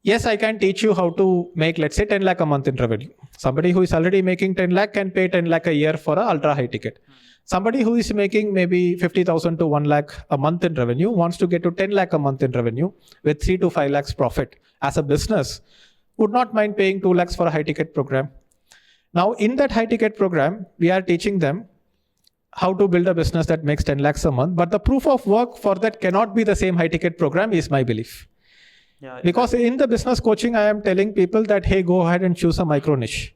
yes, I can teach you how to make, let's say, 10 lakh a month in revenue. Somebody who is already making 10 lakh can pay 10 lakh a year for an ultra high ticket. Somebody who is making maybe 50,000 to 1 lakh a month in revenue wants to get to 10 lakh a month in revenue with 3 to 5 lakhs profit as a business, would not mind paying 2 lakhs for a high ticket program. Now, in that high ticket program, we are teaching them how to build a business that makes 10 lakhs a month. But the proof of work for that cannot be the same high ticket program, is my belief. Yeah, because in the business coaching, I am telling people that, hey, go ahead and choose a micro niche.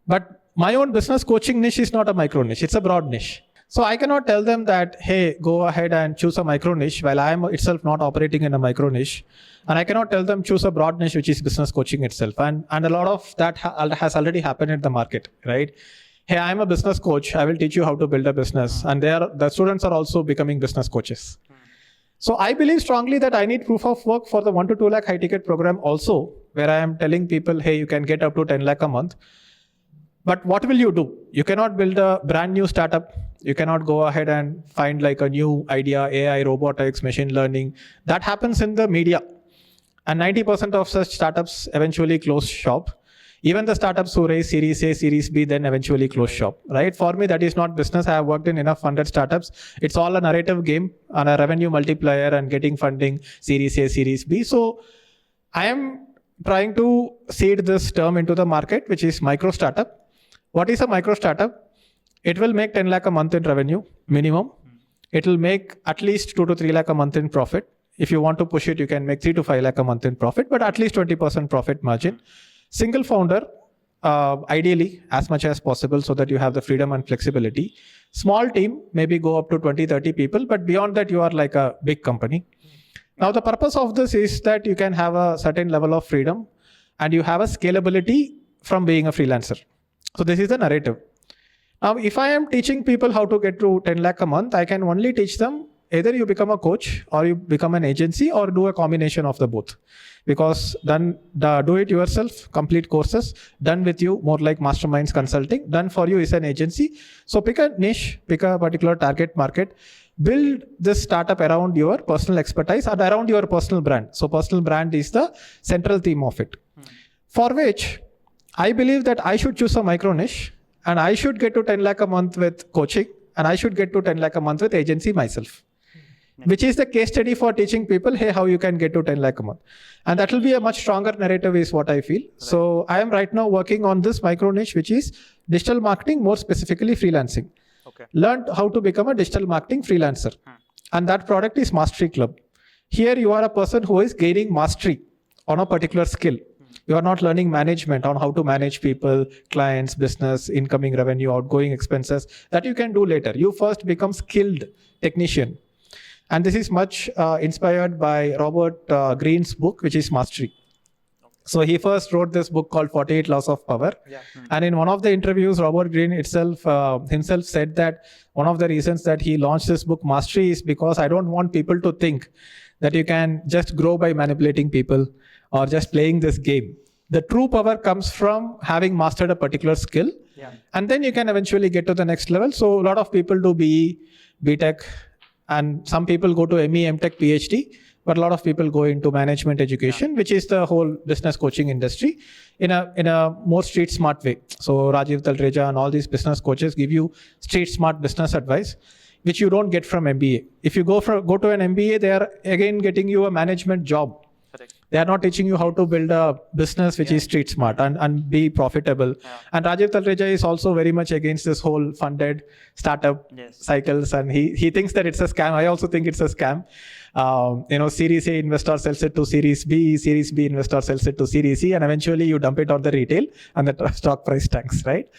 But my own business coaching niche is not a micro niche, it's a broad niche. So I cannot tell them that, hey, go ahead and choose a micro niche while I am itself not operating in a micro niche. And I cannot tell them choose a broad niche, which is business coaching itself. And a lot of that has already happened in the market, right? Hey, I'm a business coach. I will teach you how to build a business. And the students are also becoming business coaches. So I believe strongly that I need proof of work for the 1 to 2 lakh high ticket program also, where I am telling people, hey, you can get up to 10 lakh a month. But what will you do? You cannot build a brand new startup. You cannot go ahead and find like a new idea, AI, robotics, machine learning. That happens in the media. And 90% of such startups eventually close shop. Even the startups who raise Series A, Series B, then eventually close shop, right? For me, that is not business. I have worked in enough funded startups. It's all a narrative game on a revenue multiplier and getting funding, Series A, Series B. So I am trying to seed this term into the market, which is micro startup. What is a micro startup? It will make 10 lakh a month in revenue minimum. It will make at least 2 to 3 lakh a month in profit. If you want to push it, you can make 3 to 5 lakh a month in profit, but at least 20% profit margin. Single founder, ideally as much as possible so that you have the freedom and flexibility. Small team, maybe go up to 20, 30 people, but beyond that, you are like a big company. Now, the purpose of this is that you can have a certain level of freedom and you have a scalability from being a freelancer. So this is the narrative. Now, if I am teaching people how to get to 10 lakh a month, I can only teach them either you become a coach or you become an agency or do a combination of the both. Because then the do it yourself, complete courses, done with you, more like masterminds consulting, done for you is an agency. So pick a niche, pick a particular target market, build this startup around your personal expertise and around your personal brand. So personal brand is the central theme of it. For which I believe that I should choose a micro niche and I should get to 10 lakh a month with coaching and I should get to 10 lakh a month with agency myself. Which is the case study for teaching people, hey, how you can get to 10 lakh a month. And that will be a much stronger narrative is what I feel. Right. So I am right now working on this micro niche, which is digital marketing, more specifically freelancing. Okay. Learned how to become a digital marketing freelancer. And that product is Mastery Club. Here you are a person who is gaining mastery on a particular skill. You are not learning management on how to manage people, clients, business, incoming revenue, outgoing expenses that you can do later. You first become skilled technician. And this is much inspired by Robert Greene's book, which is Mastery. So he first wrote this book called 48 Laws of Power. Yeah. And in one of the interviews, Robert Greene himself said that one of the reasons that he launched this book, Mastery, is because I don't want people to think that you can just grow by manipulating people or just playing this game. The true power comes from having mastered a particular skill. Yeah. And then you can eventually get to the next level. So a lot of people do BE, BTech, and some people go to ME, MTech, PhD, but a lot of people go into management education, which is the whole business coaching industry in a more street smart way. So Rajiv Talreja and all these business coaches give you street smart business advice, which you don't get from MBA. If you go to an MBA, they are again getting you a management job. Correct. They are not teaching you how to build a business which is street smart and be profitable. Yeah. And Rajiv Talreja is also very much against this whole funded startup cycles. And he thinks that it's a scam. I also think it's a scam. Series A investor sells it to Series B investor sells it to Series C, and eventually you dump it on the retail and the stock price tanks, right?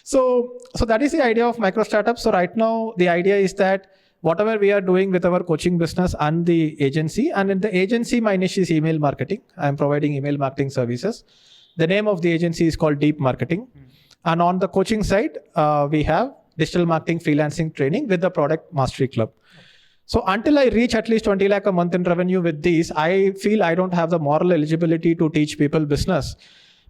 So that is the idea of micro startups. So right now, the idea is that whatever we are doing with our coaching business and the agency, and in the agency, my niche is email marketing. I'm providing email marketing services. The name of the agency is called Deep Marketing. And on the coaching side, we have digital marketing freelancing training with the product Mastery Club. So until I reach at least 20 lakh a month in revenue with these, I feel I don't have the moral eligibility to teach people business.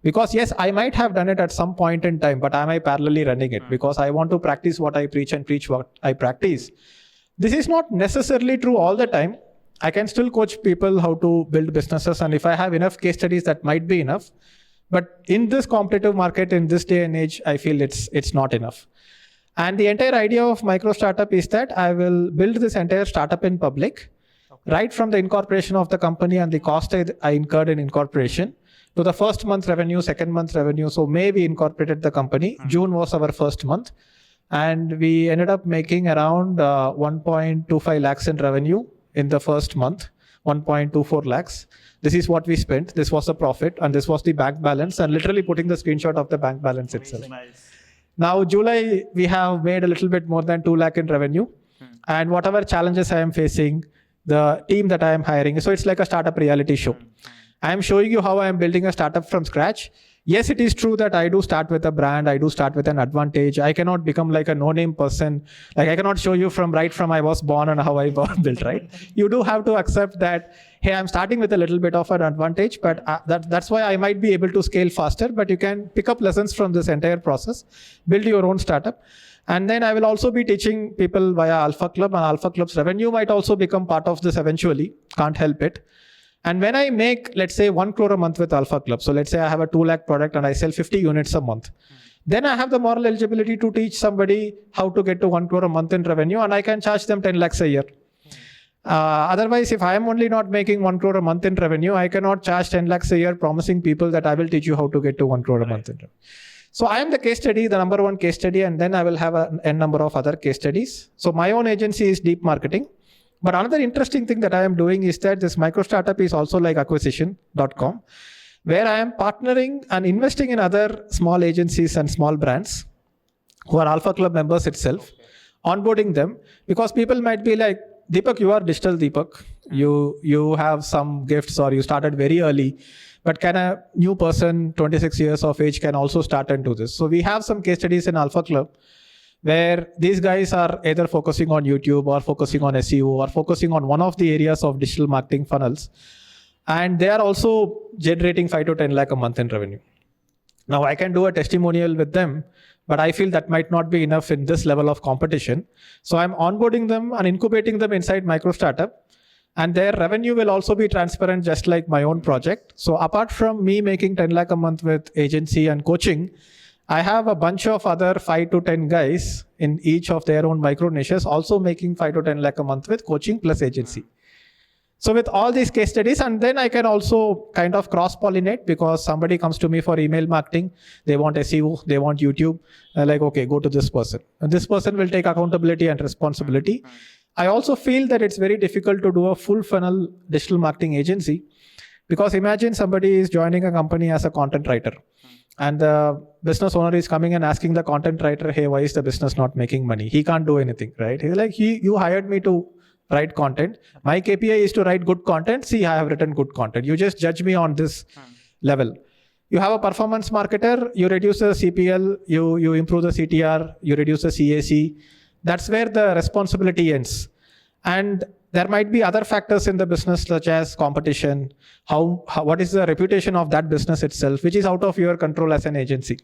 Because yes, I might have done it at some point in time, but am I parallelly running it? Because I want to practice what I preach and preach what I practice. This is not necessarily true all the time. I can still coach people how to build businesses. And if I have enough case studies, that might be enough. But in this competitive market, in this day and age, I feel it's not enough. And the entire idea of micro startup is that I will build this entire startup in public, right from the incorporation of the company and the cost I incurred in incorporation to the first month revenue, second month revenue. So May we incorporated the company. June was our first month. And we ended up making around 1.25 lakhs in revenue in the first month, 1.24 lakhs. This is what we spent. This was the profit and this was the bank balance, and literally putting the screenshot of the bank balance itself. Nice. Now, July, we have made a little bit more than 2 lakh in revenue. And whatever challenges I am facing, the team that I am hiring, so it's like a startup reality show. I am showing you how I am building a startup from scratch. Yes, it is true that I do start with a brand. I do start with an advantage. I cannot become like a no-name person. Like I cannot show you from I was born and how I built, right? You do have to accept that, hey, I'm starting with a little bit of an advantage, but that's why I might be able to scale faster. But you can pick up lessons from this entire process, build your own startup. And then I will also be teaching people via Alpha Club, and Alpha Club's revenue might also become part of this eventually. Can't help it. And when I make, let's say, 1 crore a month with Alpha Club, so let's say I have a 2 lakh product and I sell 50 units a month, then I have the moral eligibility to teach somebody how to get to 1 crore a month in revenue, and I can charge them 10 lakhs a year. Otherwise, if I am only not making 1 crore a month in revenue, I cannot charge 10 lakhs a year promising people that I will teach you how to get to 1 crore a month in revenue. So I am the case study, the number one case study, and then I will have n number of other case studies. So my own agency is Deep Marketing. But another interesting thing that I am doing is that this micro startup is also like acquisition.com, where I am partnering and investing in other small agencies and small brands who are Alpha Club members itself, onboarding them, because people might be like, Deepak, you are digital Deepak. You have some gifts or you started very early, but can a new person, 26 years of age, can also start and do this? So we have some case studies in Alpha Club where these guys are either focusing on YouTube or focusing on SEO or focusing on one of the areas of digital marketing funnels. And they are also generating 5 to 10 lakh a month in revenue. Now I can do a testimonial with them, but I feel that might not be enough in this level of competition. So I'm onboarding them and incubating them inside micro startup, and their revenue will also be transparent, just like my own project. So apart from me making 10 lakh a month with agency and coaching, I have a bunch of other 5 to 10 guys in each of their own micro niches also making 5 to 10 lakh a month with coaching plus agency. So with all these case studies, and then I can also kind of cross-pollinate, because somebody comes to me for email marketing, they want SEO, they want YouTube, like, okay, go to this person. And this person will take accountability and responsibility. I also feel that it's very difficult to do a full funnel digital marketing agency, because imagine somebody is joining a company as a content writer, and the business owner is coming and asking the content writer, hey, why is the business not making money? He can't do anything, right? He's like, you hired me to write content. My KPI is to write good content. See, I have written good content. You just judge me on this level. You have a performance marketer, you reduce the CPL, you improve the CTR, you reduce the CAC. That's where the responsibility ends. And there might be other factors in the business, such as competition, what is the reputation of that business itself, which is out of your control as an agency.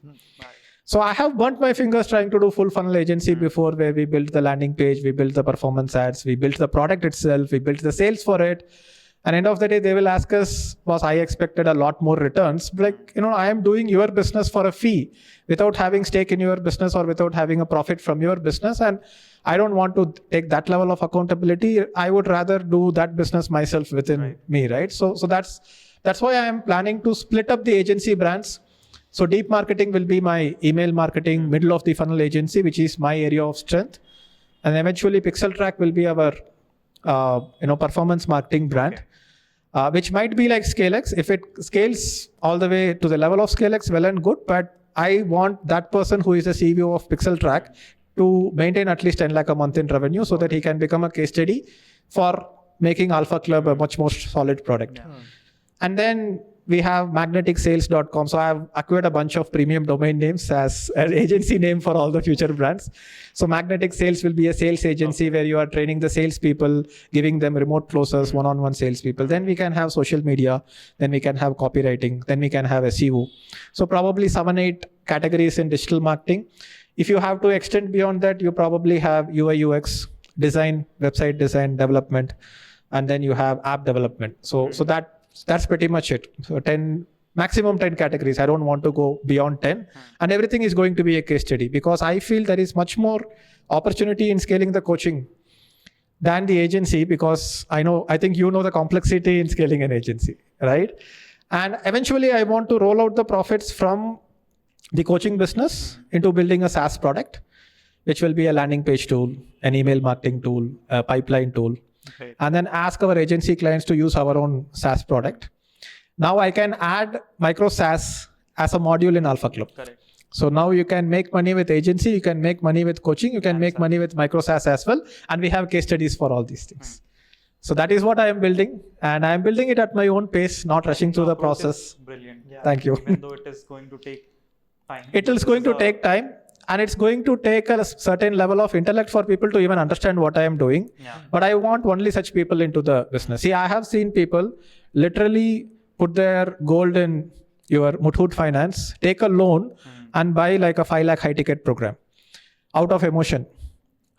So I have burnt my fingers trying to do full funnel agency before, where we built the landing page, we built the performance ads, we built the product itself, we built the sales for it. And end of the day, they will ask us, boss, I expected a lot more returns. Like, I am doing your business for a fee without having stake in your business or without having a profit from your business. And I don't want to take that level of accountability. I would rather do that business myself within me, right? So that's why I am planning to split up the agency brands. So Deep Marketing will be my email marketing, middle of the funnel agency, which is my area of strength. And eventually Pixel Track will be our performance marketing brand, which might be like ScaleX. If it scales all the way to the level of ScaleX, well and good. But I want that person who is the CEO of Pixel Track to maintain at least 10 lakh a month in revenue, so that he can become a case study for making Alpha Club a much more solid product. And then we have magneticsales.com. So I have acquired a bunch of premium domain names as an agency name for all the future brands. So Magnetic Sales will be a sales agency where you are training the salespeople, giving them remote closers, one-on-one salespeople. Then we can have social media. Then we can have copywriting. Then we can have SEO. So probably 7-8 categories in digital marketing. If you have to extend beyond that, you probably have UI UX, design, website design, development, and then you have app development. So that's pretty much it. So maximum 10 categories. I don't want to go beyond 10. And everything is going to be a case study, because I feel there is much more opportunity in scaling the coaching than the agency, because I think the complexity in scaling an agency, right? And eventually I want to roll out the profits from the coaching business into building a SaaS product, which will be a landing page tool, an email marketing tool, a pipeline tool. And then ask our agency clients to use our own SaaS product. Now I can add micro SaaS as a module in Alpha Club. Correct. So now you can make money with agency, you can make money with coaching, you can make money with micro SaaS as well. And we have case studies for all these things. So that is what I am building, and I am building it at my own pace, not rushing through the process. Brilliant. Yeah. Thank you. Even though it is going to take time. It is going to take time. And it's going to take a certain level of intellect for people to even understand what I am doing. But I want only such people into the business. See, I have seen people literally put their gold in your Muthoot Finance, take a loan and buy like a 5 lakh high ticket program out of emotion.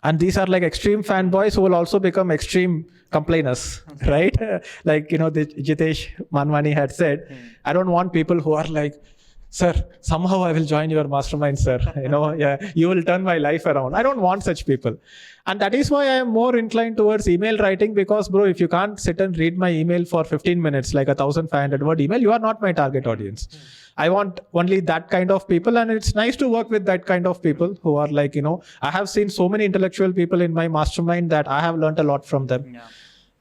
And these are like extreme fanboys who will also become extreme complainers, right? Like, the Jitesh Manwani had said, I don't want people who are like, sir, somehow I will join your mastermind, sir. Yeah, you will turn my life around. I don't want such people. And that is why I am more inclined towards email writing, because bro, if you can't sit and read my email for 15 minutes, like 1,500 word email, you are not my target audience. I want only that kind of people. And it's nice to work with that kind of people who are like, I have seen so many intellectual people in my mastermind that I have learned a lot from them. Yeah.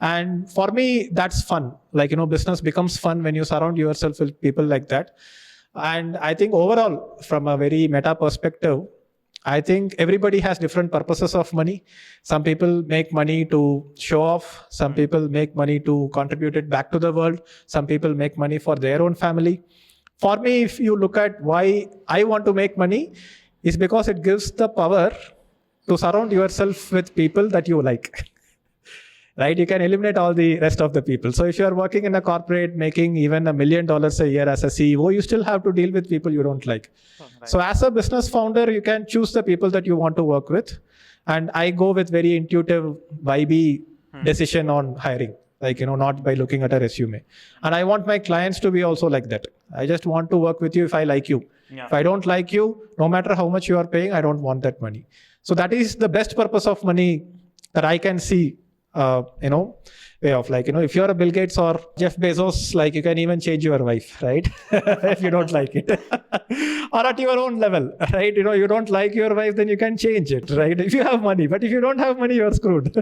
And for me, that's fun. Like, business becomes fun when you surround yourself with people like that. And I think overall, from a very meta perspective, I think everybody has different purposes of money. Some people make money to show off. Some people make money to contribute it back to the world. Some people make money for their own family. For me, if you look at why I want to make money, is because it gives the power to surround yourself with people that you like. Right? You can eliminate all the rest of the people. So if you are working in a corporate making even $1 million a year as a CEO, you still have to deal with people you don't like. Right. So as a business founder, you can choose the people that you want to work with. And I go with very intuitive, vibey decision on hiring. Like, not by looking at a resume. And I want my clients to be also like that. I just want to work with you if I like you. Yeah. If I don't like you, no matter how much you are paying, I don't want that money. So that is the best purpose of money that I can see. Way of like, if you're a Bill Gates or Jeff Bezos, like you can even change your wife, right? If you don't like it. Or at your own level, right? You don't like your wife, then you can change it, right? If you have money. But if you don't have money, you're screwed.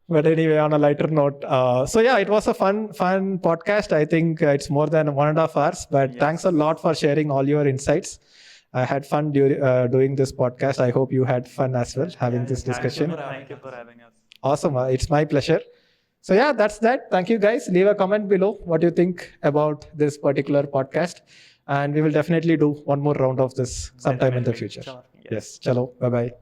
But anyway, on a lighter note. So yeah, it was a fun podcast. I think it's more than 1.5 hours. But Thanks a lot for sharing all your insights. I had fun doing this podcast. I hope you had fun as well, having this discussion. Thank you for having us. Awesome. It's my pleasure. So yeah, that's that. Thank you guys. Leave a comment below what you think about this particular podcast. And we will definitely do one more round of this sometime in the future. Sure. Yes. Chalo. Bye-bye.